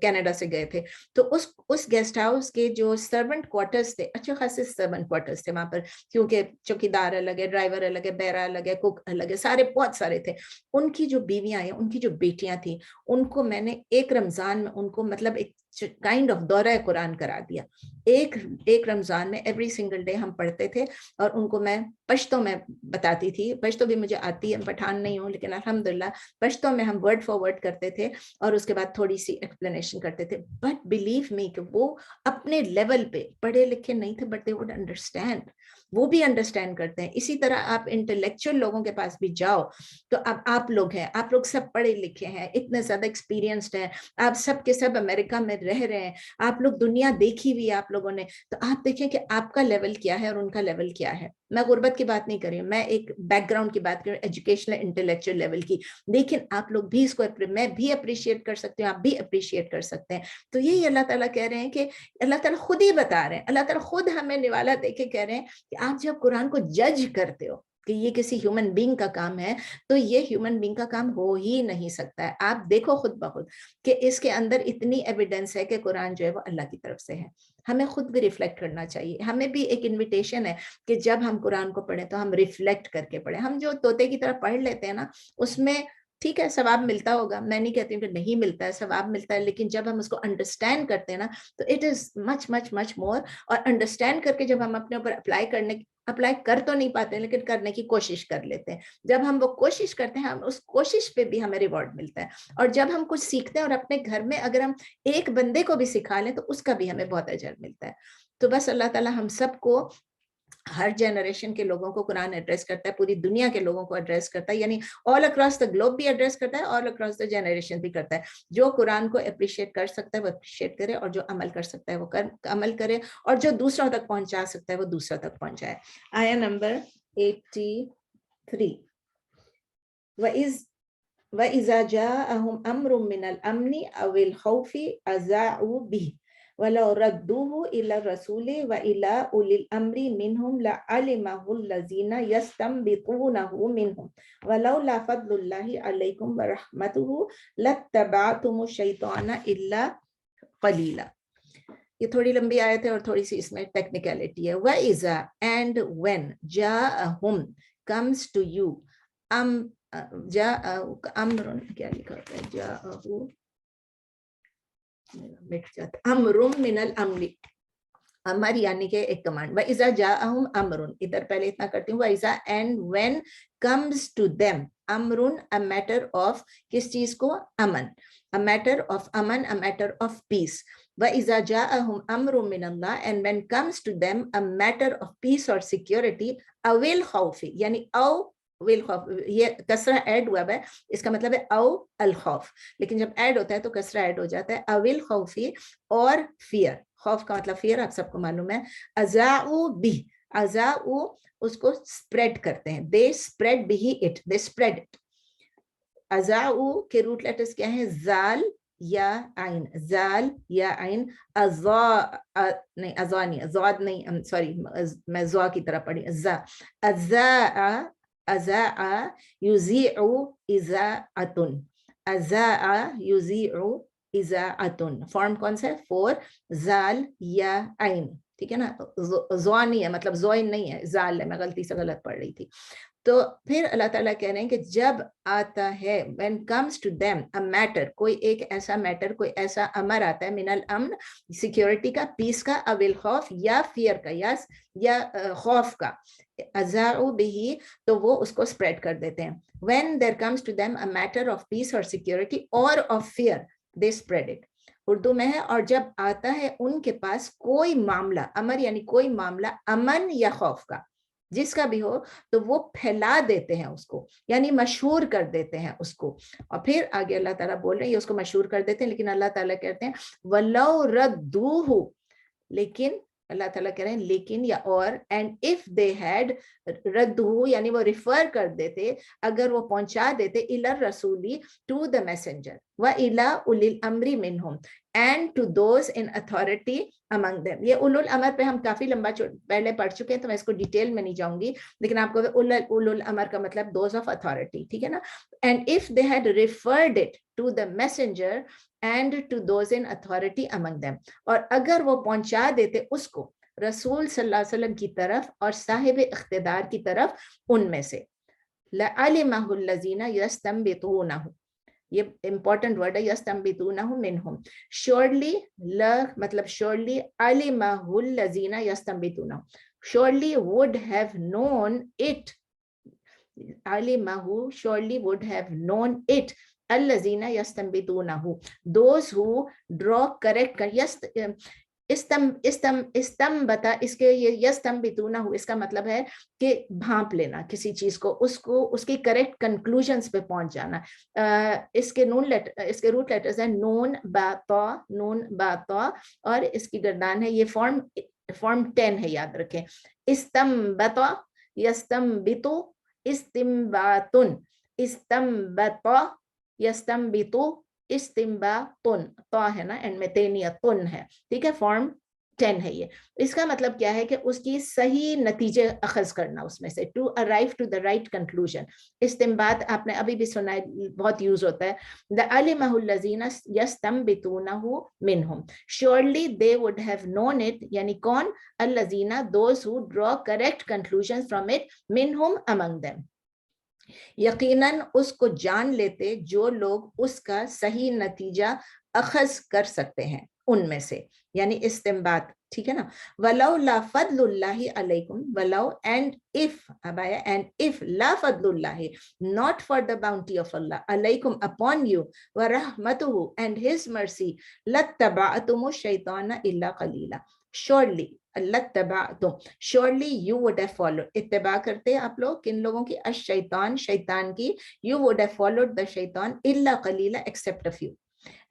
کینیڈا سے گئے تھے. تو اس گیسٹ ہاؤس کے جو سرونٹ کوارٹرز تھے, اچھے خاصے سرونٹ کوارٹرز تھے وہاں پر, کیونکہ چوکیدار الگ ہے, ڈرائیور الگ ہے, بیرا الگ ہے, کوک الگ ہے, سارے بہت سارے تھے. ان کی جو بیویاں ہیں, ان کی جو بیٹیاں تھیں, ان کو میں نے ایک رمضان میں ان کو مطلب ایک کائنڈ آف دورہ قرآن کرا دیا. ایک رمضان میں ایوری سنگل ڈے ہم پڑھتے تھے, اور ان کو میں پشتو میں بتاتی تھی. پشتو بھی مجھے آتی ہے, پٹھان نہیں ہوں, لیکن الحمدللہ پشتو میں ہم ورڈ فار ورڈ کرتے تھے, اور اس کے بعد تھوڑی سی ایکسپلینیشن کرتے تھے. بٹ بلیو می کہ وہ اپنے لیول پہ پڑھے لکھے نہیں تھے, بٹ دے وڈ انڈرسٹینڈ, وہ بھی انڈرسٹینڈ کرتے ہیں. اسی طرح آپ انٹلیکچوئل لوگوں کے پاس بھی جاؤ, تو اب آپ لوگ ہیں, آپ لوگ سب پڑھے لکھے ہیں, اتنے زیادہ ایکسپیرینسڈ ہیں, آپ سب کے سب امریکہ میں رہ رہے ہیں, آپ لوگ دنیا دیکھی ہوئی ہے آپ لوگوں نے. تو آپ دیکھیں کہ آپ کا لیول کیا ہے اور ان کا لیول کیا ہے. میں غربت کی بات نہیں کر رہی ہوں, میں ایک بیک گراؤنڈ کی بات کر رہی ہوں, ایجوکیشنل انٹلیکچوئل لیول کی. لیکن آپ لوگ بھی اس کو, میں بھی اپریشیٹ کر سکتے ہیں, آپ بھی اپریشیٹ کر سکتے ہیں. تو یہی اللہ تعالیٰ کہہ رہے ہیں کہ اللہ تعالیٰ خود ہی بتا رہے ہیں, اللہ تعالیٰ خود ہمیں نوالا دے کے کہہ رہے ہیں کہ آپ جب قرآن کو جج کرتے ہو کہ یہ کسی ہیومن بینگ کا کام ہے, تو یہ ہیومن بینگ کا کام ہو ہی نہیں سکتا ہے. آپ دیکھو خود بخود کہ اس کے اندر اتنی ایویڈنس ہے کہ قرآن جو ہے وہ اللہ کی طرف سے ہے. ہمیں خود بھی ریفلیکٹ کرنا چاہیے. ہمیں بھی ایک انویٹیشن ہے کہ جب ہم قرآن کو پڑھیں تو ہم ریفلیکٹ کر کے پڑھیں. ہم جو طوطے کی طرح پڑھ لیتے ہیں نا, اس میں ٹھیک ہے ثواب ملتا ہوگا, میں نہیں کہتی ہوں کہ نہیں ملتا ہے, ثواب ملتا ہے, لیکن جب ہم اس کو انڈرسٹینڈ کرتے ہیں نا تو اٹ از مچ مچ مچ مور. اور انڈرسٹینڈ کر کے جب ہم اپنے اوپر اپلائی کر تو نہیں پاتے لیکن کرنے کی کوشش کر لیتے ہیں. جب ہم وہ کوشش کرتے ہیں, ہم اس کوشش پہ بھی ہمیں ریوارڈ ملتا ہے. اور جب ہم کچھ سیکھتے ہیں اور اپنے گھر میں اگر ہم ایک بندے کو بھی سکھا لیں تو اس کا بھی ہمیں بہت اجر ملتا ہے. تو بس اللہ تعالیٰ ہم سب کو, ہر جنریشن کے لوگوں کو قرآن ایڈریس کرتا ہے, پوری دنیا کے لوگوں کو ایڈریس کرتا ہے, یعنی آل اکراس دا گلوب بھی ایڈریس کرتا ہے, آل اکراس دا جنریشن بھی کرتا ہے. جو قرآن کو اپریشیٹ کر سکتا ہے وہ اپریشیٹ کرے, اور جو عمل کر سکتا ہے وہ عمل کرے, اور جو دوسروں تک پہنچا سکتا ہے وہ دوسروں تک پہنچائے. آیا نمبر 83. وَإِذَا جَاءَهُمْ أَمْرٌ مِّنَ الْأَمْنِ أَوِ الْخَوْفِ أَذَاعُوا بِهِ وَلَوْ رَدُّوهُ إِلَى الرَّسُولِ وَإِلَى أُولِي الْأَمْرِ مِنْهُمْ لَعَلِمَهُ الَّذِينَ يَسْتَنبِطُونَهُ مِنْهُمْ وَلَوْلَا فَضْلُ اللَّهِ عَلَيْكُمْ وَرَحْمَتُهُ لَاتَّبَعْتُمُ الشَّيْطَانَ إِلَّا قَلِيلًا. یہ تھوڑی لمبی آیت ہے اور تھوڑی سی اس میں ٹیکنیکلٹی ہے. وَإِذَا and when جَاءَهُمْ comes to you امرن کیا لکھا ہوتا ہے, امرم من الامر, امر یعنی کہ ایک کمانڈ. وَإِذَا جَاءَهُمْ امرن, ادھر پہلے اتنا کرتی ہوں. وَإِذَا and when comes to them امرن, a matter of کس چیز کو, امن, a matter of aman, a matter of peace. وَإِذَا جَاءَهُمْ أَمْرٌ مِّنَ اللَّهِ and when comes to them a matter of peace or security أَوِ الْخَوْفِ, یعنی او will خوف, یہ کسرہ ایڈ ہوا ہے, اس کا مطلب ہے او الخوف, لیکن جب ایڈ ہوتا ہے تو کسرہ ایڈ ہو جاتا ہے. اویل خوفی اور فیئر, خوف کا مطلب فیئر آپ سب کو معلوم ہے. ازاؤ بھی, ازاؤ اس کو spread کرتے ہیں, they spread بھی it, they spread it. ازاؤ کے روٹ لیٹرز کیا ہیں, زال یا عین, زال یا عین, نہیں ازا نہیں, ازاد نہیں, سوری میں زوا کی طرح پڑھی, ازا, ازا ازاء یزیع اذاعۃ, ازاء یزیع اذاعۃ, فارم کون سا ہے, فور زال یا عین, ٹھیک ہے نا. زوانی ہے مطلب زوین نہیں ہے, زال ہے, میں غلطی سے غلط پڑھ رہی تھی. تو پھر اللہ تعالیٰ کہہ رہے ہیں کہ جب آتا ہے, when comes to them a matter, کوئی ایک ایسا میٹر, کوئی ایسا امر آتا ہے, من الامن سیکیورٹی کا, پیس کا, او الخوف یا فیئر کا, یا خوف کا, اذاعوا به تو وہ اس کو spread کر دیتے ہیں. when there comes to them a matter of peace or security or of fear they spread it, Urdu میں ہے. اور جب آتا ہے ان کے پاس کوئی معاملہ, امر یعنی کوئی معاملہ امن یا خوف کا, جس کا بھی ہو, تو وہ پھیلا دیتے ہیں اس کو, یعنی مشہور کر دیتے ہیں اس کو. اور پھر آگے اللہ تعالیٰ بول رہے ہیں یہ اس کو مشہور کر دیتے ہیں, لیکن اللہ تعالیٰ کہتے ہیں وَلَوْ رَدُّوهُ, لیکن اللہ تعالیٰ کہہ رہے ہیں لیکن یا اور, and if they had ردو یعنی وہ ریفر کر دیتے, اگر وہ پہنچا دیتے, الی الرسولی to the messenger, وَإِلَىٰ أُولِي الْأَمْرِ مِنْهُمْ and to those in authority among them. یہ اولو الامر پہ ہم کافی لمبا پہلے پڑھ چکے ہیں تو میں اس کو ڈیٹیل میں نہیں جاؤں گی, لیکن آپ کو اولو الامر کا مطلب those of authority, ٹھیک ہے نا. and if they had referred it to the messenger and to those in authority among them, اور اگر وہ پہنچا دیتے اس کو رسول صلی اللہ علیہ وسلم کی طرف اور صاحب اقتدار کی طرف ان میں سے, لَعَلِمَهُ الَّذِينَ يَسْتَنبِطُونَهُ, یہ امپورٹنٹ ورڈ ہے, يَسْتَنبِطُونَهُ مِنْهُمْ, surely مطلب surely عَلِمَهُ الَّذِينَ يَسْتَنبِطُونَهُ, surely would have known it, عَلِمَهُ surely would have known it, الَّذِينَ يَسْتَنبِطُونَهُ those who draw correct, استنبتا, اس کے یہ یستنبطونہ, اس کا مطلب ہے کہ بھانپ لینا کسی چیز کو, اس کی کریکٹ کنکلوژنز پہ پہنچ جانا. اس کے روٹ لیٹرز ہیں نون با تا, نون با تا, اور اس کی گردان ہے, یہ فارم 10 ہے, یاد رکھیں. استنبتا, یستنبتو, استنباتن, استنبتا, یستنبتو, استنباطن, تو ہے نا اینڈ میں تینیتن ہے, ٹھیک ہے, فارم 10 ہے یہ. اس کا مطلب کیا ہے کہ اس کی صحیح نتیجے اخذ کرنا اس میں سے, to arrive to the right conclusion. استنباط آپ نے ابھی بھی سنا ہے, بہت یوز ہوتا ہے. لَعَلِمَهُ الَّذِينَ يَسْتَنبِطُونَهُ مِنْهُمْ, surely they would have known it, یعنی کون, الَّذِينَ, those who draw correct conclusions from it, منهم, among them. یقیناً اس کو جان لیتے جو لوگ اس کا صحیح نتیجہ اخذ کر سکتے ہیں ان میں سے, یعنی استنباط, ٹھیک ہے نا. وَلَوْ لَا فَضْلُ اللَّهِ عَلَيْكُمْ, وَلَوْ, and if, اب آیا, and if, لَا فَضْلُ اللَّهِ, not for the bounty of Allah, عَلَيْكُمْ, upon you, وَرَحْمَتُهُ, and his mercy, لَاتَّبَعْتُمُ الشَّيْطَانَ إِلَّا قَلِيلًا, surely, لَاتَّبَعْتُم, surely you would have followed. اتباع کرتے آپ لوگ کن لوگوں کی, الشیطان, شیطان کی. You would have followed the shaitan إِلَّا قَلِيلًا, except a few.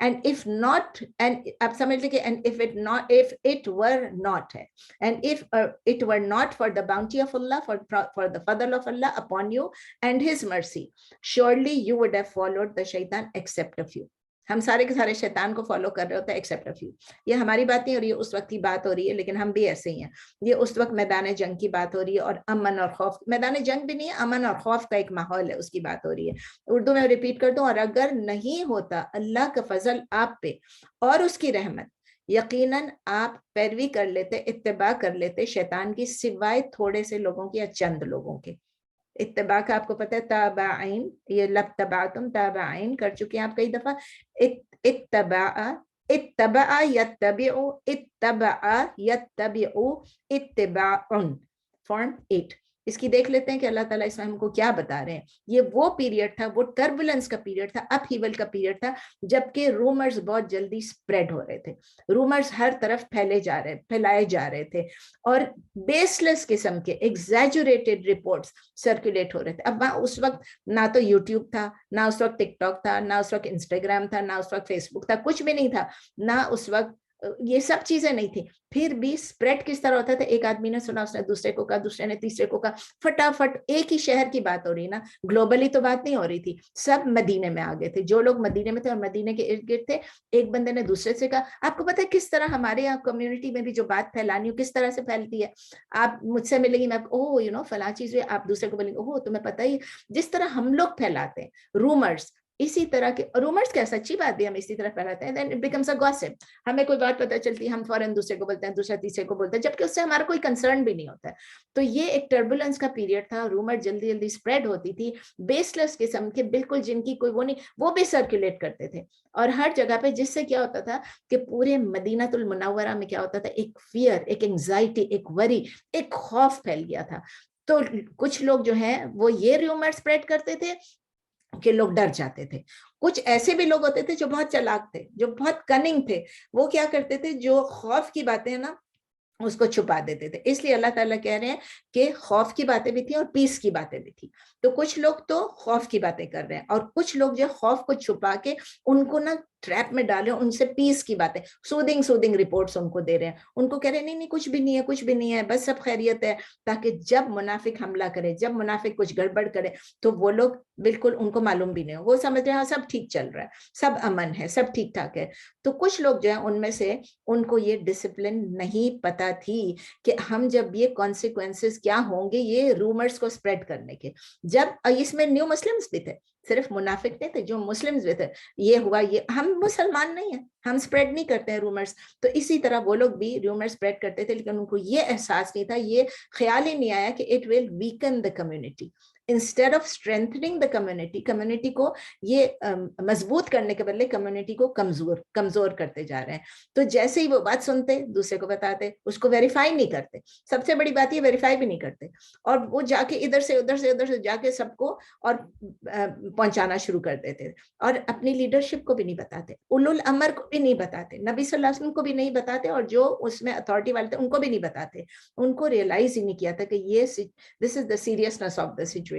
And if not, and آپ سمجھ لیں کہ and if it not, if it were not, and if it were not for the bounty of Allah, for the fadl of Allah upon you and his mercy, surely you would have followed the shaitan except a few. ہم سارے کے سارے شیطان کو follow کر رہے ہوتے ہیں ایکسیپٹ اف یو. یہ ہماری بات نہیں ہو رہی ہے, اس وقت کی بات ہو رہی ہے, لیکن ہم بھی ایسے ہی ہیں. یہ اس وقت میدان جنگ کی بات ہو رہی ہے, اور امن اور خوف, میدان جنگ بھی نہیں ہے, امن اور خوف کا ایک ماحول ہے, اس کی بات ہو رہی ہے. اردو میں ریپیٹ کر دوں, اور اگر نہیں ہوتا اللہ کا فضل آپ پہ اور اس کی رحمت, یقیناً آپ پیروی کر لیتے, اتباع کر لیتے شیطان کی, سوائے تھوڑے سے لوگوں کی یا چند لوگوں کے. اتباع کا آپ کو پتہ ہے, تابعین, یہ لَاتَّبَعْتُم, تابعین کر چکے ہیں آپ کئی دفعہ. اتبع یتبع, اتبع یتبع, اتباع, فارم 8. اس کی دیکھ لیتے ہیں کہ اللہ تعالیٰ اس میں ہم کو کیا بتا رہے ہیں. یہ وہ پیریڈ تھا, وہ ٹربولنس کا پیریڈ تھا, اپ ہیول کا پیریڈ تھا, جبکہ رومرز بہت جلدی سپریڈ ہو رہے تھے. رومرز ہر طرف پھیلائے جا رہے تھے, اور بیس لیس قسم کے ایگزیجوریٹڈ رپورٹس سرکولیٹ ہو رہے تھے. اب اس وقت نہ تو یوٹیوب تھا, نہ اس وقت ٹک ٹاک تھا, نہ اس وقت انسٹاگرام تھا, نہ اس وقت فیس بک تھا, کچھ بھی نہیں تھا, نہ اس وقت یہ سب چیزیں نہیں تھی. پھر بھی سپریڈ کس طرح ہوتا تھا, ایک آدمی نے سنا, اس نے دوسرے کو کہا, دوسرے نے تیسرے کو کہا, فٹافٹ. ایک ہی شہر کی بات ہو رہی نا, گلوبلی تو بات نہیں ہو رہی تھی. سب مدینے میں آ گئے تھے, جو لوگ مدینے میں تھے اور مدینے کے ارد گرد تھے. ایک بندے نے دوسرے سے کہا, آپ کو پتہ ہے کس طرح ہمارے یہاں کمیونٹی میں بھی جو بات پھیلانی ہو کس طرح سے پھیلتی ہے. آپ مجھ سے ملیں گی, میں اوہ یو نو فلاں چیز ہوئی, آپ دوسرے کو بولیں گے, اوہ تمہیں پتہ ہی, جس طرح ہم لوگ پھیلاتے ہیں رومرز, اسی طرح کے رومرز کیا سچی بات بھی ہم اسی طرح پھیلاتے ہیں. then it becomes a gossip. ہمیں کوئی بات پتہ چلتی ہے, ہم فوراً دوسرے کو بولتے ہیں, دوسرا تیسرے کو بولتے ہیں, جبکہ اس سے ہمارا کوئی کنسرن بھی نہیں ہوتا ہے. تو یہ ایک ٹربولنس کا پیریڈ تھا, رومر جلدی جلدی سپریڈ ہوتی تھی, بیس لیس قسم کے, بالکل جن کی کوئی وہ نہیں, وہ بھی سرکولیٹ کرتے تھے, اور ہر جگہ پہ, جس سے کیا ہوتا تھا کہ پورے مدینہ المنورہ میں کیا ہوتا تھا, ایک فیئر, ایک انگزائٹی, ایک وری, ایک خوف پھیل گیا تھا. تو کچھ لوگ جو ہیں وہ یہ رومر سپریڈ کرتے تھے کہ لوگ ڈر جاتے تھے. کچھ ایسے بھی لوگ ہوتے تھے جو بہت چالاک تھے, جو بہت کننگ تھے, وہ کیا کرتے تھے, جو خوف کی باتیں نا اس کو چھپا دیتے تھے. اس لیے اللہ تعالیٰ کہہ رہے ہیں کہ خوف کی باتیں بھی تھیں اور پیس کی باتیں بھی تھیں. تو کچھ لوگ تو خوف کی باتیں کر رہے ہیں, اور کچھ لوگ جو خوف کو چھپا کے ان کو نا ٹریپ میں ڈالے, ان سے پیس کی باتیں, سودنگ رپورٹس ان کو دے رہے ہیں, ان کو کہہ رہے ہیں نہیں کچھ بھی نہیں ہے, کچھ بھی نہیں ہے, بس سب خیریت ہے, تاکہ جب منافق حملہ کرے, جب منافق کچھ گڑبڑ کرے, تو وہ لوگ بالکل ان کو معلوم بھی نہیں ہو, وہ سمجھ رہے ہیں سب ٹھیک چل رہا ہے, سب امن ہے, سب ٹھیک ٹھاک ہے. تو کچھ لوگ جو ہیں ان میں سے ان کو یہ ڈسپلن نہیں پتا تھی کہ ہم جب یہ کانسیکوینسز کیا ہوں گے یہ رومرز کو سپریڈ کرنے کے. جب اس میں نیو مسلمز بھی تھے, صرف منافق نہیں تھے, جو مسلمز بھی تھے, یہ ہوا, یہ ہم مسلمان نہیں ہیں, ہم سپریڈ نہیں کرتے ہیں رومرز. تو اسی طرح وہ لوگ بھی رومر سپریڈ کرتے تھے, لیکن ان کو یہ احساس نہیں تھا, یہ خیال ہی نہیں آیا کہ it will weaken the community. Instead of strengthening the community, community کو یہ مضبوط کرنے کے بدلے کمیونٹی کو کمزور کرتے جا رہے ہیں. تو جیسے ہی وہ بات سنتے, دوسرے کو بتاتے, اس کو ویریفائی نہیں کرتے. سب سے بڑی بات یہ ویریفائی بھی نہیں کرتے, اور وہ جا کے ادھر سے جا کے سب کو اور پہنچانا شروع کر دیتے, اور اپنی لیڈرشپ کو بھی نہیں بتاتے, اولو الامر کو بھی نہیں بتاتے, نبی صلی اللہ علیہ وسلم کو بھی نہیں بتاتے, اور جو اس میں اتھارٹی والے تھے ان کو بھی نہیں بتاتے. ان کو ریئلائز ہی نہیں کیا تھا کہ یہ دس از دا سیریسنس آف دا سچویشن.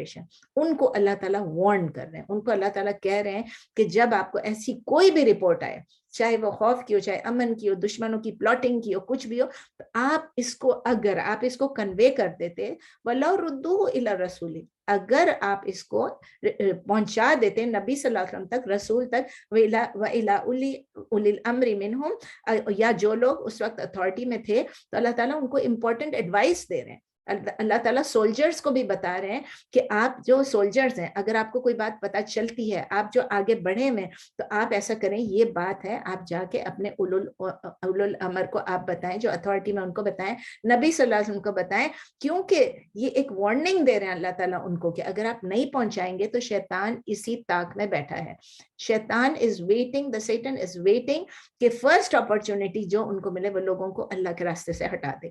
ان کو اللہ تعالیٰ وارن کر رہے ہیں, ان کو اللہ تعالیٰ کہہ رہے ہیں کہ جب آپ کو ایسی کوئی بھی رپورٹ آئے, چاہے وہ خوف کی ہو, چاہے امن کی ہو, دشمنوں کی پلاٹنگ کی ہو, کچھ بھی ہو, تو آپ اس کو, اگر آپ اس کو کنوے کر دیتے, وَلَوْ رُدُّوهُ إِلَى الرَّسُولِ, اگر آپ اس کو پہنچا دیتے نبی صلی اللہ علیہ وسلم تک، رسول تک، وَإِلَىٰ أُولِي الْأَمْرِ مِنْهُمْ، یا جو لوگ اس وقت اتھارٹی میں تھے، تو اللہ تعالیٰ ان کو امپورٹنٹ ایڈوائس دے رہے ہیں. اللہ تعالیٰ سولجرز کو بھی بتا رہے ہیں کہ آپ جو سولجرز ہیں، اگر آپ کو کوئی بات پتہ چلتی ہے، آپ جو آگے بڑھے میں، تو آپ ایسا کریں، یہ بات ہے، آپ جا کے اپنے اولو الامر کو آپ بتائیں، جو اتھارٹی میں ان کو بتائیں، نبی صلی اللہ علیہ وسلم کو بتائیں، کیونکہ یہ ایک وارننگ دے رہے ہیں اللہ تعالیٰ ان کو کہ اگر آپ نہیں پہنچائیں گے تو شیطان اسی طاق میں بیٹھا ہے. شیطان is waiting, the Satan is waiting کہ فرسٹ اپرچونٹی جو ان کو ملے وہ لوگوں کو اللہ کے راستے سے ہٹا دے.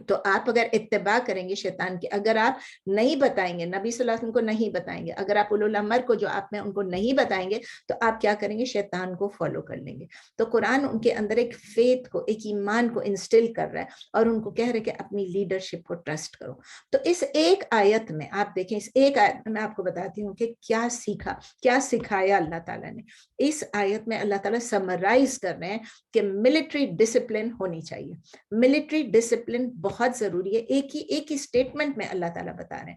تو آپ اگر اتباع کریں گے شیطان کی، اگر آپ نہیں بتائیں گے، نبی صلی اللہ علیہ وسلم کو نہیں بتائیں گے، اگر آپ اولو الامر کو جو آپ میں ان کو نہیں بتائیں گے، تو آپ کیا کریں گے؟ شیطان کو فالو کر لیں گے. تو قرآن ان کے اندر ایک فیتھ کو، ایک ایمان کو انسٹل کر رہا ہے اور ان کو کہہ رہے کہ اپنی لیڈرشپ کو ٹرسٹ کرو. تو اس ایک آیت میں آپ دیکھیں، اس ایک آیت میں آپ کو بتاتی ہوں کہ کیا سیکھا، کیا سکھایا اللہ تعالیٰ نے. اس آیت میں اللہ تعالیٰ سمرائز کر رہے ہیں کہ ملٹری ڈسپلن ہونی چاہیے. ملٹری ڈسپلن بہت ضروری ہے. ایک ہی سٹیٹمنٹ میں اللہ تعالیٰ بتا رہے ہیں،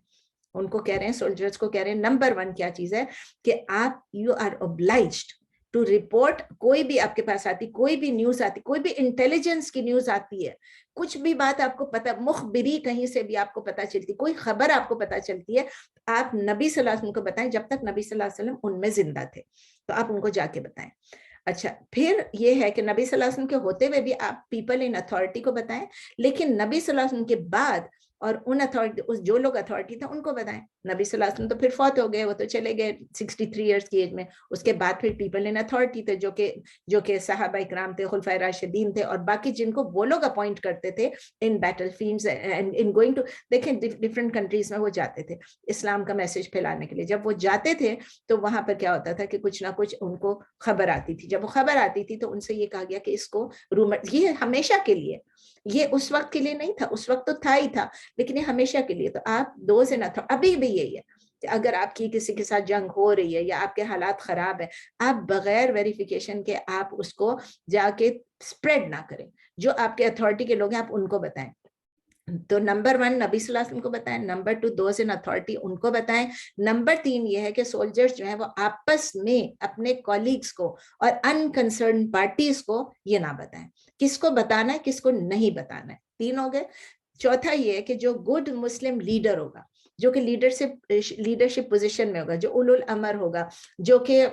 ان کو کہہ رہے ہیں، سولجرز کو کہہ رہے ہیں، نمبر 1 کیا چیز ہے کہ آپ you are obliged to report. کوئی بھی آپ کے پاس آتی، کوئی بھی نیوز آتی، کوئی بھی انٹیلیجنس کی نیوز آتی ہے، کچھ بھی بات آپ کو پتہ، مخبری کہیں سے بھی آپ کو پتہ چلتی، کوئی خبر آپ کو پتہ چلتی ہے، آپ نبی صلی اللہ علیہ وسلم کو بتائیں. جب تک نبی صلی اللہ علیہ وسلم ان میں زندہ تھے تو آپ ان کو جا کے بتائیں. اچھا، پھر یہ ہے کہ نبی صلی اللہ علیہ وسلم کے ہوتے ہوئے بھی آپ پیپل ان اتھارٹی کو بتائیں، لیکن نبی صلی اللہ علیہ وسلم کے بعد اور ان اتھارٹی، جو لوگ اتھارٹی تھے ان کو بتائیں. نبی صلی اللہ علیہ وسلم تو پھر فوت ہو گئے، وہ تو چلے گئے 63 ایئرس کی ایج میں. اس کے بعد پھر پیپل ان اتھارٹی تھے جو کہ صحابہ اکرام تھے، خلفائے راشدین تھے، اور باقی جن کو وہ لوگ اپوائنٹ کرتے تھے in battlefields and in going to, دیکھیں ڈفرینٹ کنٹریز میں وہ جاتے تھے اسلام کا میسج پھیلانے کے لیے. جب وہ جاتے تھے تو وہاں پر کیا ہوتا تھا کہ کچھ نہ کچھ ان کو خبر آتی تھی. جب وہ خبر آتی تھی تو ان سے یہ کہا گیا کہ اس کو رومر، یہ ہمیشہ کے لیے، یہ اس وقت کے لیے نہیں تھا، اس وقت تو تھا ہی تھا، لیکن یہ ہمیشہ کے لیے. تو آپ دوز نہ تھا، ابھی بھی یہی ہے کہ اگر آپ کی کسی کے ساتھ جنگ ہو رہی ہے یا آپ کے حالات خراب ہیں، آپ بغیر ویریفیکیشن کے آپ اس کو جا کے سپریڈ نہ کریں. جو آپ کے اتھارٹی کے لوگ ہیں آپ ان کو بتائیں. تو نمبر 1 نبی صلی اللہ علیہ وسلم کو بتائیں، number 2 those in authority in کو بتائیں، نمبر 3 یہ ہے کہ سولجرز جو ہیں وہ آپس میں اپنے کولیگز کو اور انکنسرن پارٹیز کو یہ نہ بتائیں. کس کو بتانا ہے، کس کو نہیں بتانا ہے، 3 ہو گئے. چوتھا یہ ہے کہ جو گڈ مسلم لیڈر ہوگا، جو کہ لیڈرشپ پوزیشن میں ہوگا، جو اولو الامر ہوگا، جو کہ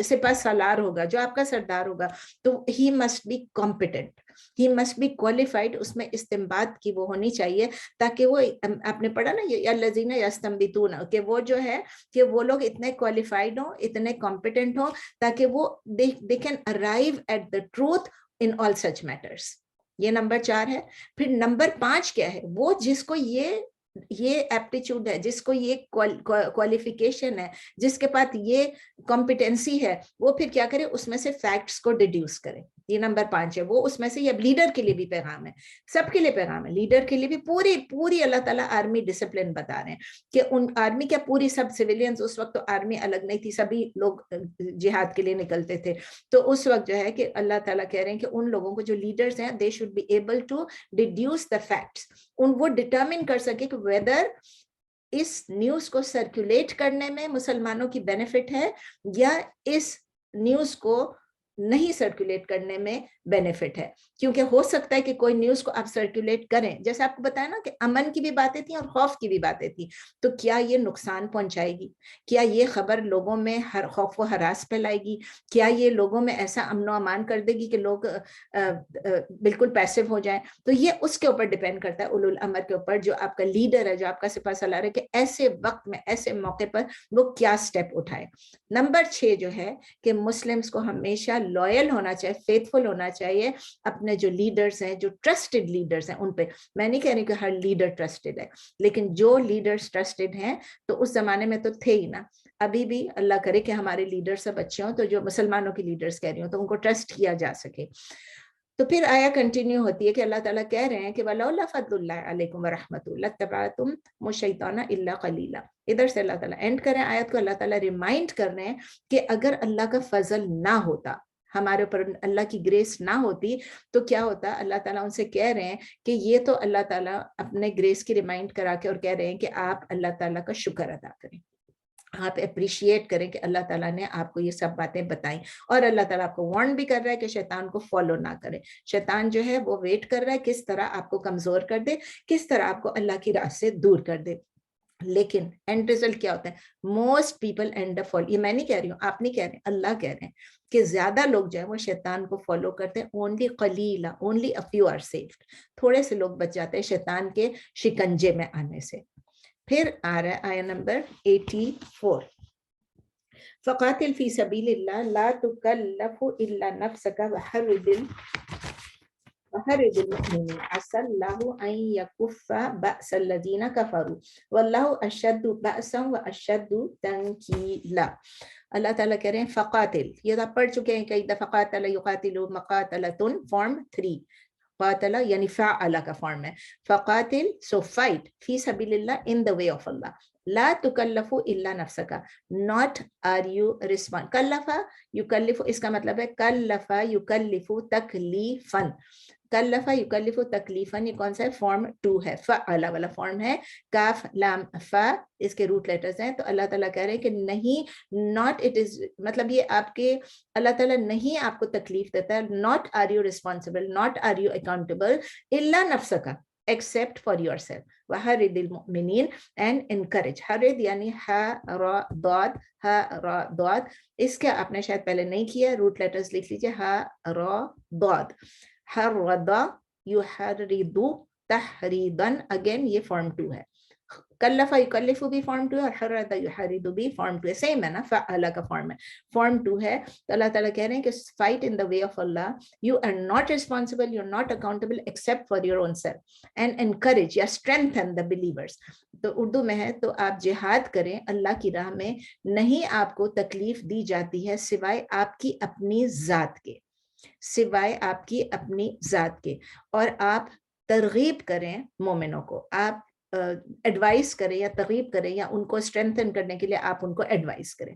سپہ سالار ہوگا، جو آپ کا سردار ہوگا، تو he must be competent, he must be qualified. اس میں استنباط کی وہ ہونی چاہیے تاکہ وہ، آپ نے پڑھا نا الذین یستنبطون، کہ وہ جو ہے کہ وہ لوگ اتنے کوالیفائڈ ہوں، اتنے کمپیٹنٹ ہوں تاکہ وہ they can arrive at the truth in all such matters. یہ نمبر 4 ہے. پھر نمبر 5 کیا ہے؟ وہ جس کو یہ ایپٹیچیوڈ ہے، جس کو یہ کوالیفیکیشن ہے، جس کے پاس یہ کمپیٹنسی ہے، وہ پھر کیا کرے؟ اس میں سے فیکٹس کو ڈیڈیوس کرے. یہ نمبر 5 ہے. وہ اس میں سے، یہ لیڈر کے لیے بھی پیغام ہے، سب کے لیے پیغام ہے، لیڈر کے لیے بھی. پوری اللہ تعالیٰ آرمی ڈسپلن بتا رہے ہیں کہ ان آرمی کیا، پوری سب سویلینز، اس وقت تو آرمی الگ نہیں تھی، سبھی لوگ جہاد کے لیے نکلتے تھے. تو اس وقت جو ہے کہ اللہ تعالیٰ کہہ رہے ہیں کہ ان لوگوں کو جو لیڈرز ہیں they should be able to deduce the facts. وہ ڈٹرمن کر سکے کہ whether اس نیوز کو سرکولیٹ کرنے میں مسلمانوں کی بینیفٹ ہے یا اس نیوز کو نہیں سرکولیٹ کرنے میں بینیفٹ ہے. کیونکہ ہو سکتا ہے کہ کوئی نیوز کو آپ سرکولیٹ کریں، جیسے آپ کو بتایا نا کہ امن کی بھی باتیں تھیں اور خوف کی بھی باتیں تھیں، تو کیا یہ نقصان پہنچائے گی؟ کیا یہ خبر لوگوں میں ہر خوف و ہراس پھیلائے گی؟ کیا یہ لوگوں میں ایسا امن و امان کر دے گی کہ لوگ بالکل پیسو ہو جائیں؟ تو یہ اس کے اوپر ڈیپینڈ کرتا ہے، اولو الامر کے اوپر، جو آپ کا لیڈر ہے، جو آپ کا سپہ سالار ہے، کہ ایسے وقت میں، ایسے موقع پر وہ کیا سٹیپ اٹھائے. نمبر 6 جو ہے کہ مسلمز کو ہمیشہ لوئل ہونا چاہیے، فیتھفل ہونا چاہیے اپنے جو لیڈرز ہیں، جو ٹرسٹڈ لیڈرز ہیں ان پہ. میں نہیں کہہ رہی کہ ہر لیڈر ٹرسٹڈ ہے، لیکن جو لیڈرز ٹرسٹڈ ہیں، تو اس زمانے میں تو تھے ہی نا، ابھی بھی اللہ کرے کہ ہمارے لیڈر سب اچھے ہوں، تو جو مسلمانوں کے لیڈرز کہہ رہی ہوں تو ان کو ٹرسٹ کیا جا سکے. تو پھر آیا کنٹینیو ہوتی ہے کہ اللہ تعالیٰ کہہ رہے ہیں کہ وَلَوْلَا فَضْلُ اللَّهِ عَلَيْكُمْ وَرَحْمَتُهُ لَاتَّبَعْتُمُ الشَّيْطَانَ إِلَّا قَلِيلًا. ادھر سے اللہ تعالیٰ اینڈ کریں آیت کو، اللہ تعالیٰ ریمائنڈ کر رہے ہیں کہ اگر اللہ کا فضل نہ ہوتا، ہمارے اوپر اللہ کی گریس نہ ہوتی تو کیا ہوتا؟ اللہ تعالیٰ ان سے کہہ رہے ہیں کہ یہ تو اللہ تعالیٰ اپنے گریس کی ریمائنڈ کرا کے اور کہہ رہے ہیں کہ آپ اللہ تعالیٰ کا شکر ادا کریں، آپ اپریشیٹ کریں کہ اللہ تعالیٰ نے آپ کو یہ سب باتیں بتائیں، اور اللہ تعالیٰ آپ کو وارن بھی کر رہا ہے کہ شیطان کو فالو نہ کرے. شیطان جو ہے وہ ویٹ کر رہا ہے کس طرح آپ کو کمزور کر دے، کس طرح آپ کو اللہ کی راہ سے دور کر دے. لیکن اینڈ ریزلٹ کیا ہوتا ہے؟ Most people and up follow. یہ میں نہیں کہہ رہی ہوں، آپ نہیں کہہ رہے ہیں، اللہ کہہ رہے ہیں کہ زیادہ لوگ جو ہے وہ شیطان کو فالو کرتے ہیں. اونلی قلیلا، only a few are saved. تھوڑے سے لوگ بچ جاتے ہیں شیطان کے شکنجے میں آنے سے. پھر آ رہا ہے آیت نمبر 84. فقاتل فی سبیل اللہ لا تکلف الا نفسک وحرض المؤمنین عسى الله ان يكف بأس الذين كفروا والله اشد بأسا واشد تنکیلا. اللہ تعالیٰ کہہ رہے ہیں فقاتل، یہ آپ پڑھ چکے ہیں کئی دفعہ، قاتل یقاتل مقاتلۃ فارم 3، قاتل یعنی فعل کا فارم ہے. فقاتل سو فائٹ، فی سبیل اللہ ان the way of Allah. لا تکلف الا نفسک، not are you respond. کلفا یکلف، اس کا مطلب ہے کلفا یکلف تکلیفا. کلفا یکلف تکلیفا، یہ کون سا ہے؟ فارم 2 ہے، فعل والا فارم ہے. کاف لام فا اس کے روٹ لیٹرز ہیں. تو اللہ تعالیٰ کہہ رہے ہیں کہ نہیں، not it is، مطلب یہ آپ کے اللہ تعالیٰ نہیں آپ کو تکلیف دیتا ہے. not are you responsible, not are you accountable الا نفسک except for yourself. وحرض المؤمنین and encourage. حرض یعنی ہا را ضاد، ہا را ضاد. اس کا آپ نے شاید پہلے نہیں کیا، روٹ لیٹرز لکھ لیجیے، ہا را ضاد. حرض یحرض تحریضا، اگین یہ فارم 2 ہے. کلف یکلف بھی فارم 2 ہے اور حرض یحرض بھی فارم 2 ہے، سیم ہے نا، فعل کا فارم ہے، فارم 2 ہے. تو اللہ تعالیٰ کہہ رہے ہیں کہ fight in the way of Allah, you are not responsible, you are not accountable except for your own self, and encourage یا strengthen the believers. تو اردو میں ہے تو آپ جہاد کریں اللہ کی راہ میں، نہیں آپ کو تکلیف دی جاتی ہے سوائے آپ کی اپنی ذات کے، سوائے آپ کی اپنی ذات کے. اور آپ ترغیب کریں مومنوں کو، آپ ایڈوائز کریں یا ترغیب کریں یا ان کو اسٹرینتھن کرنے کے لیے آپ ان کو ایڈوائز کریں.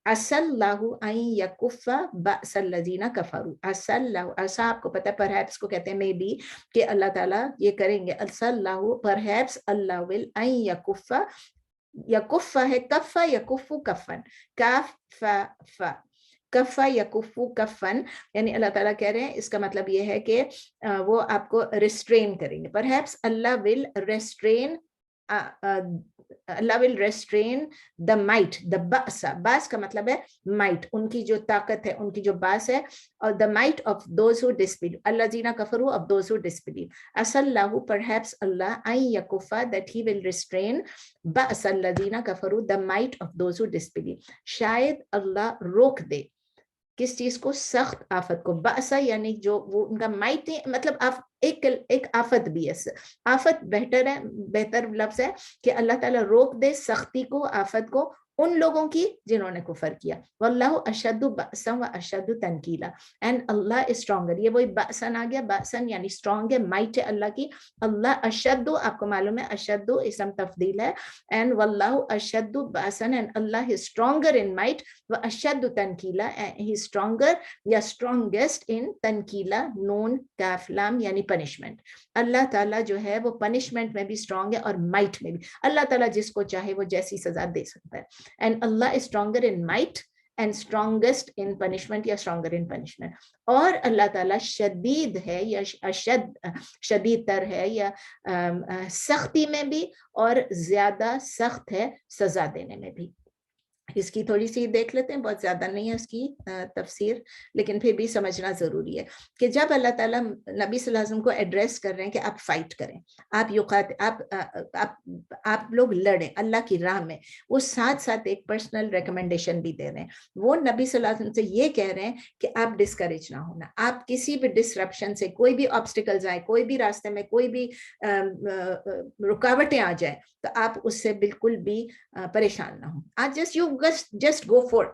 عسى الله ان يكف بأس الذين كفروا. عسى اللہ، عسى آپ کو پتہ ہے پرہیپس کو کہتے ہیں مے بی، کہ اللہ تعالیٰ یہ کریں گے. عسى اللہ، پرہیپس اللہ ول ان يكف، یکف ہے کف یکف کفن، کاف فا فا، کف یکف کفن، یعنی اللہ تعالیٰ کہہ رہے ہیں اس کا مطلب یہ ہے کہ وہ آپ کو ریسٹرین کریں گے. پرہیپس اللہ ول ریسٹرین، اللہ ول ریسٹرین دا مائٹ، دا باس، باس کا مطلب ہے مائٹ، ان کی جو طاقت ہے، ان کی جو باس ہے، اور the might of those who disbelieve, الذین کفروا آف دوز ہو ڈسبلیو. عسى اللہ، پرہیپس اللہ، ان یکفا دیٹ ہی ول ریسٹرین باس الذین کفروا، the might of those who disbelieve. شاید اللہ روک دے کس چیز کو؟ سخت آفت کو. بأسا یعنی جو وہ ان کا مائٹ نہیں، مطلب ایک آفت بھی ہے. آفت بہتر ہے، بہتر لفظ ہے کہ اللہ تعالیٰ روک دے سختی کو، آفت کو ان لوگوں کی جنہوں نے کفر کیا. واللہ اشد بأسا و اشد تنکیلا، اینڈ اللہ از اسٹرانگر. یہ وہی بأسن آ گیا، بأسن یعنی اسٹرانگ ہے، مائٹ ہے اللہ کی. اللہ اشد، آپ کو معلوم ہے اشد اسم تفضیل ہے، اینڈ واللہ اشد بأسن، and Allah is stronger in might, و اشد تنکیلا، ہی اسٹرانگر یا اسٹرانگیسٹ ان تنکیلا، نون کاف لام یعنی پنشمنٹ. اللہ تعالیٰ جو ہے وہ پنشمنٹ میں بھی اسٹرانگ ہے اور مائٹ میں بھی. اللہ تعالیٰ جس کو چاہے وہ جیسی سزا دے سکتا ہے. And Allah is stronger in might and strongest in punishment, یا stronger in punishment. اور اللہ تعالیٰ شدید ہے یا شدید تر ہے یا سختی میں بھی، اور زیادہ سخت ہے سزا دینے میں بھی. اس کی تھوڑی سی دیکھ لیتے ہیں، بہت زیادہ نہیں ہے اس کی تفسیر، لیکن پھر بھی سمجھنا ضروری ہے کہ جب اللہ تعالیٰ نبی صلی اللہ علیہ وسلم کو ایڈریس کر رہے ہیں کہ آپ فائٹ کریں، آپ لوگ لڑیں اللہ کی راہ میں، وہ ساتھ ساتھ ایک پرسنل ریکمنڈیشن بھی دے رہے ہیں. وہ نبی صلی اللہ علیہ وسلم سے یہ کہہ رہے ہیں کہ آپ ڈسکریج نہ ہونا، آپ کسی بھی ڈسرپشن سے، کوئی بھی آبسٹیکلز آئے، کوئی بھی راستے میں کوئی بھی رکاوٹیں آ جائیں تو آپ اس سے بالکل بھی پریشان نہ ہوں. آج just go forth.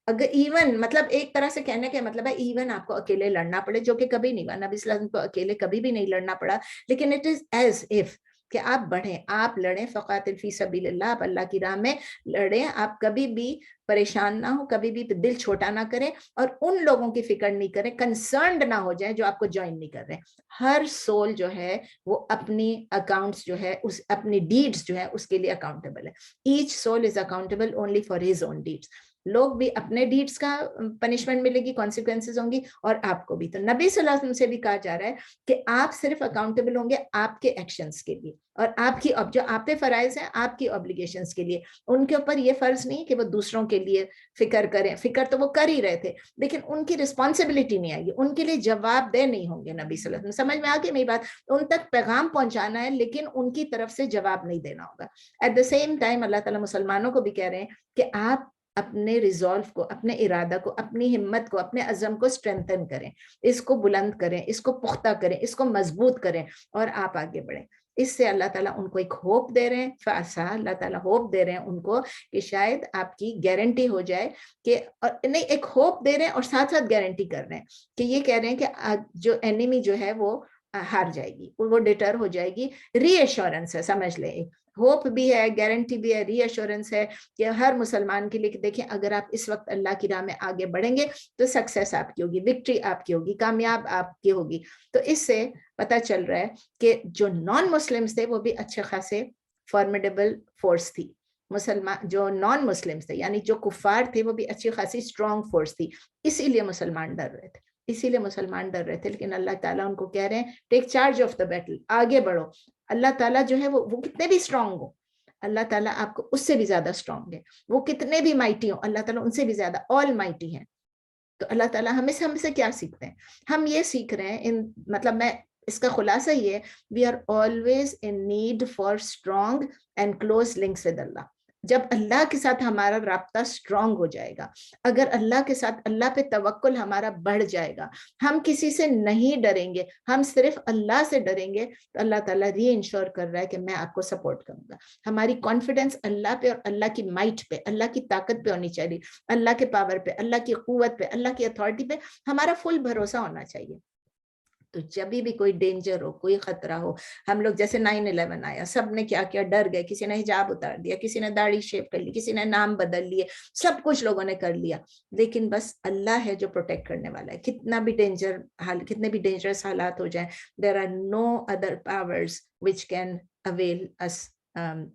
اگر ایون مطلب ایک طرح سے کہنے کا مطلب ہے ایون آپ کو اکیلے لڑنا پڑے، جو کہ کبھی نہیں ہوا. نبی صلی اللہ علیہ وسلم کو اکیلے کبھی بھی نہیں لڑنا پڑا، لیکن it is as if کہ آپ بڑھیں, آپ لڑیں, فقاتل فی سبیل اللہ, آپ اللہ کی راہ میں لڑیں, آپ کبھی بھی پریشان نہ ہو, کبھی بھی دل چھوٹا نہ کریں, اور ان لوگوں کی فکر نہیں کریں, کنسرنڈ نہ ہو جائیں جو آپ کو جوائن نہیں کر رہے. ہر سول جو ہے وہ اپنی اکاؤنٹس جو ہے, اپنی ڈیڈز جو ہے اس کے لیے اکاؤنٹیبل ہے. Each soul is accountable only for his own deeds. لوگ بھی اپنے ڈیڈز کا پنشمنٹ ملے گی, کانسیکوینسز ہوں گی, اور آپ کو بھی. تو نبی صلی اللہ علیہ وسلم سے بھی کہا جا رہا ہے کہ آپ صرف اکاؤنٹیبل ہوں گے آپ کے ایکشنز کے لیے, اور آپ کی جو آپ پہ فرائض ہیں آپ کی اوبلیگیشنز کے لیے. ان کے اوپر یہ فرض نہیں کہ وہ دوسروں کے لیے فکر کریں, فکر تو وہ کر ہی رہے تھے, لیکن ان کی رسپانسبلٹی نہیں آئے گی, ان کے لیے جواب دہ نہیں ہوں گے. نبی صلی اللہ علیہ وسلم, سمجھ میں آ گئی میری بات؟ ان تک پیغام پہنچانا ہے لیکن ان کی طرف سے جواب نہیں دینا ہوگا. At the same time Allah تعالیٰ مسلمانوں کو بھی کہہ رہے ہیں کہ آپ اپنے ریزولو کو, اپنے ارادہ کو, اپنی ہمت کو, اپنے عزم کو اسٹرینتھن کریں, اس کو بلند کریں, اس کو پختہ کریں, اس کو مضبوط کریں, اور آپ آگے بڑھیں. اس سے اللہ تعالیٰ ان کو ایک ہوپ دے رہے ہیں, فاسا اللہ تعالیٰ ہوپ دے رہے ہیں ان کو کہ شاید آپ کی گارنٹی ہو جائے کہ, اور نہیں, ایک ہوپ دے رہے ہیں اور ساتھ ساتھ گارنٹی کر رہے ہیں کہ یہ کہہ رہے ہیں کہ جو اینیمی جو ہے وہ ہار جائے گی, وہ ڈیٹر ہو جائے گی. ری ایشورنس ہے, سمجھ لیں, ہوپ بھی ہے, گارنٹی بھی ہے, ری ایشورنس ہے کہ ہر مسلمان کے لیے کہ دیکھیں اگر آپ اس وقت اللہ کی راہ میں آگے بڑھیں گے تو سکسیس آپ کی ہوگی, وکٹری آپ کی ہوگی, کامیاب آپ کی ہوگی. تو اس سے پتہ چل رہا ہے کہ جو نان مسلمز تھے وہ بھی اچھے خاصے فارمیڈیبل فورس تھی. مسلمان جو نان مسلمز تھے یعنی جو کفار تھے وہ بھی اچھی خاصی اسٹرانگ فورس تھی. اسی لیے مسلمان ڈر رہے تھے, اسی لیے مسلمان ڈر رہے تھے. لیکن اللہ تعالیٰ ان کو کہہ رہے ہیں take charge of the battle, آگے بڑھو. اللہ تعالیٰ جو ہے وہ کتنے بھی اسٹرانگ ہو, اللہ تعالیٰ آپ کو اس سے بھی زیادہ اسٹرانگ ہے. وہ کتنے بھی مائٹی ہوں, اللہ تعالیٰ ان سے بھی زیادہ آل مائٹی ہیں. تو اللہ تعالیٰ ہم سے کیا سیکھتے ہیں؟ ہم یہ سیکھ رہے ہیں, مطلب میں اس کا خلاصہ یہ ہے, we are always in need for strong and close links with Allah. جب اللہ کے ساتھ ہمارا رابطہ اسٹرانگ ہو جائے گا, اگر اللہ کے ساتھ اللہ پہ توکل ہمارا بڑھ جائے گا, ہم کسی سے نہیں ڈریں گے, ہم صرف اللہ سے ڈریں گے, تو اللہ تعالیٰ ری انشور کر رہا ہے کہ میں آپ کو سپورٹ کروں گا. ہماری کانفیڈنس اللہ پہ اور اللہ کی مائٹ پہ, اللہ کی طاقت پہ ہونی چاہیے, اللہ کے پاور پہ, اللہ کی قوت پہ, اللہ کی اتھارٹی پہ ہمارا فل بھروسہ ہونا چاہیے. تو جب بھی کوئی ڈینجر ہو, کوئی خطرہ ہو, ہم لوگ جیسے 9/11 آیا, سب نے کیا کیا, ڈر گئے, کسی نے حجاب اتار دیا, کسی نے داڑھی شیو کر لی, کسی نے نام بدل لیے, سب کچھ لوگوں نے کر لیا. لیکن بس اللہ ہے جو پروٹیکٹ کرنے والا ہے. کتنا بھی کتنے بھی ڈینجرس حالات ہو جائیں, there are no other powers which can avail us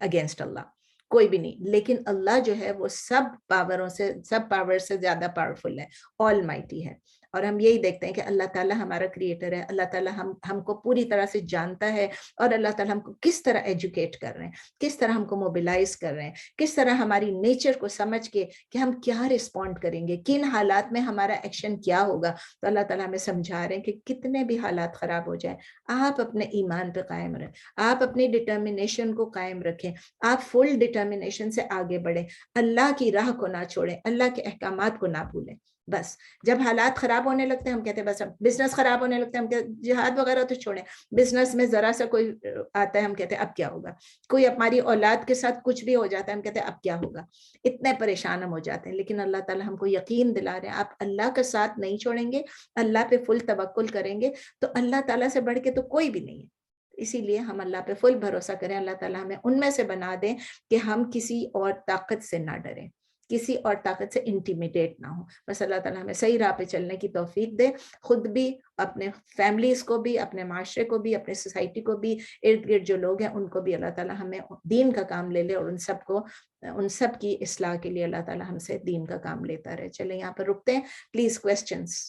against Allah. کوئی بھی نہیں. لیکن اللہ جو ہے وہ سب پاور سے زیادہ پاورفل ہے, آل مائٹی ہے. اور ہم یہی دیکھتے ہیں کہ اللہ تعالیٰ ہمارا کریٹر ہے, اللہ تعالیٰ ہم کو پوری طرح سے جانتا ہے, اور اللہ تعالیٰ ہم کو کس طرح ایجوکیٹ کر رہے ہیں, کس طرح ہم کو موبیلائز کر رہے ہیں, کس طرح ہماری نیچر کو سمجھ کے کہ ہم کیا رسپونڈ کریں گے, کن حالات میں ہمارا ایکشن کیا ہوگا. تو اللہ تعالیٰ ہمیں سمجھا رہے ہیں کہ کتنے بھی حالات خراب ہو جائیں, آپ اپنے ایمان پہ قائم رہیں, آپ اپنی ڈٹرمنیشن کو قائم رکھیں, آپ فل ڈٹرمنیشن سے آگے بڑھیں, اللہ کی راہ کو نہ چھوڑیں, اللہ کے احکامات کو نہ بھولیں. بس جب حالات خراب ہونے لگتے ہیں ہم کہتے ہیں بس بزنس خراب ہونے لگتے ہیں, ہم کہتے ہیں جہاد وغیرہ تو چھوڑیں, بزنس میں ذرا سا کوئی آتا ہے ہم کہتے ہیں اب کیا ہوگا, کوئی ہماری اولاد کے ساتھ کچھ بھی ہو جاتا ہے ہم کہتے ہیں اب کیا ہوگا, اتنے پریشان ہم ہو جاتے ہیں. لیکن اللہ تعالیٰ ہم کو یقین دلا رہے ہیں آپ اللہ کا ساتھ نہیں چھوڑیں گے, اللہ پہ فل توکل کریں گے, تو اللہ تعالیٰ سے بڑھ کے تو کوئی بھی نہیں ہے. اسی لیے ہم اللہ پہ فل بھروسہ کریں, اللہ تعالیٰ ہمیں ان میں سے بنا دیں کہ ہم کسی اور طاقت سے نہ ڈریں, کسی اور طاقت سے انٹیمیڈیٹ نہ ہو. بس اللہ تعالیٰ ہمیں صحیح راہ پہ چلنے کی توفیق دے, خود بھی, اپنے فیملیز کو بھی, اپنے معاشرے کو بھی, اپنے سوسائٹی کو بھی, ارد گرد جو لوگ ہیں ان کو بھی اللہ تعالیٰ ہمیں دین کا کام لے لے, اور ان سب کی اصلاح کے لیے اللہ تعالیٰ ہم سے دین کا کام لیتا رہے. چلیں یہاں پر رکتے ہیں, پلیز کویسچنس.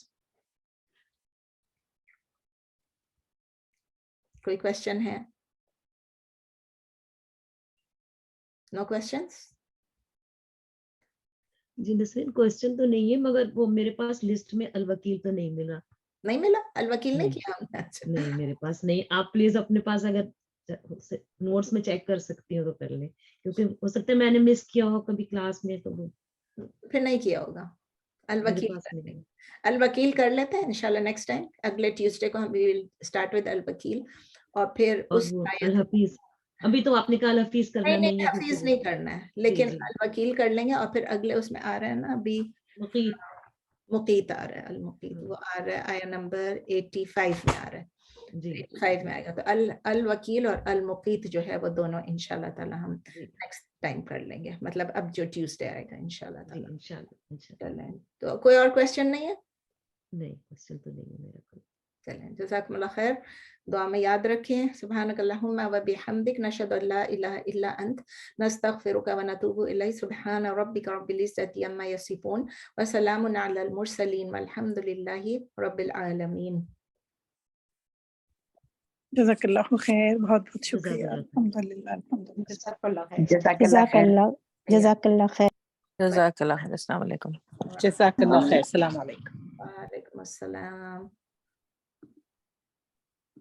کوئی کویسچن ہے؟ نو کویسچنس؟ جی نسرین کوشچن تو نہیں ہے, مگر وہ میرے پاس لسٹ میں الوکیل تو نہیں ملا. نہیں ملا الوکیل نہیں کیا ہم نے؟ نہیں میرے پاس نہیں. آپ پلیز اپنے پاس اگر نوٹس میں چیک کر سکتی ہو تو کر لیں, کیونکہ ہو سکتا ہے میں نے مس کیا ہو کبھی کلاس میں, تو پھر نہیں کیا ہوگا. میرے پاس نہیں. الوکیل کر لیتے ہیں انشاءاللہ نیکسٹ ٹائم, اگلے ٹیوزڈے کو ہم اسٹارٹ ود الوکیل, اور پھر اس الحفیظ. ابھی تو آپ نے کہا الحفیظ کرنا نہیں ہے, حفیظ نہیں کرنا ہے, لیکن الوکیل کر لیں گے. اور پھر اگلے اس میں آ رہا ہے نا ابھی مقیت آ رہا ہے, المقیت وہ آ رہا ہے آیا نمبر 85 میں آ رہا ہے. جی 5 میں آئے گا. تو الوکیل اور المقیت جو ہے وہ دونوں انشاءاللہ تعالی ہم جی نیکسٹ ٹائم کر لیں گے, مطلب اب جو ٹیوزڈے آئے گا انشاءاللہ جی تعالی. انشاءاللہ چلیں, تو کوئی اور کویسچن نہیں ہے؟ نہیں کوشچن تو نہیں ہے میرا کوئی. چلیں, جزاکم اللہ خیر. دعا میں یاد رکھیں. سبحانک اللہم و بحمدک نشہد ان لا الہ الا انت نستغفرک و نتوب الیک. سبحان ربک رب العزۃ عما یصفون وسلام علی المرسلین والحمد للہ رب العالمین. جزاک اللہ خیر, بہت بہت شکریہ. جزاک اللہ خیر. الحمدللہ الحمدللہ. جزاک اللہ خیر. جزاک اللہ جزاک اللہ خیر. جزاک اللہ خیر. السلام علیکم. جزاک اللہ خیر. السلام علیکم. وعلیکم السلام.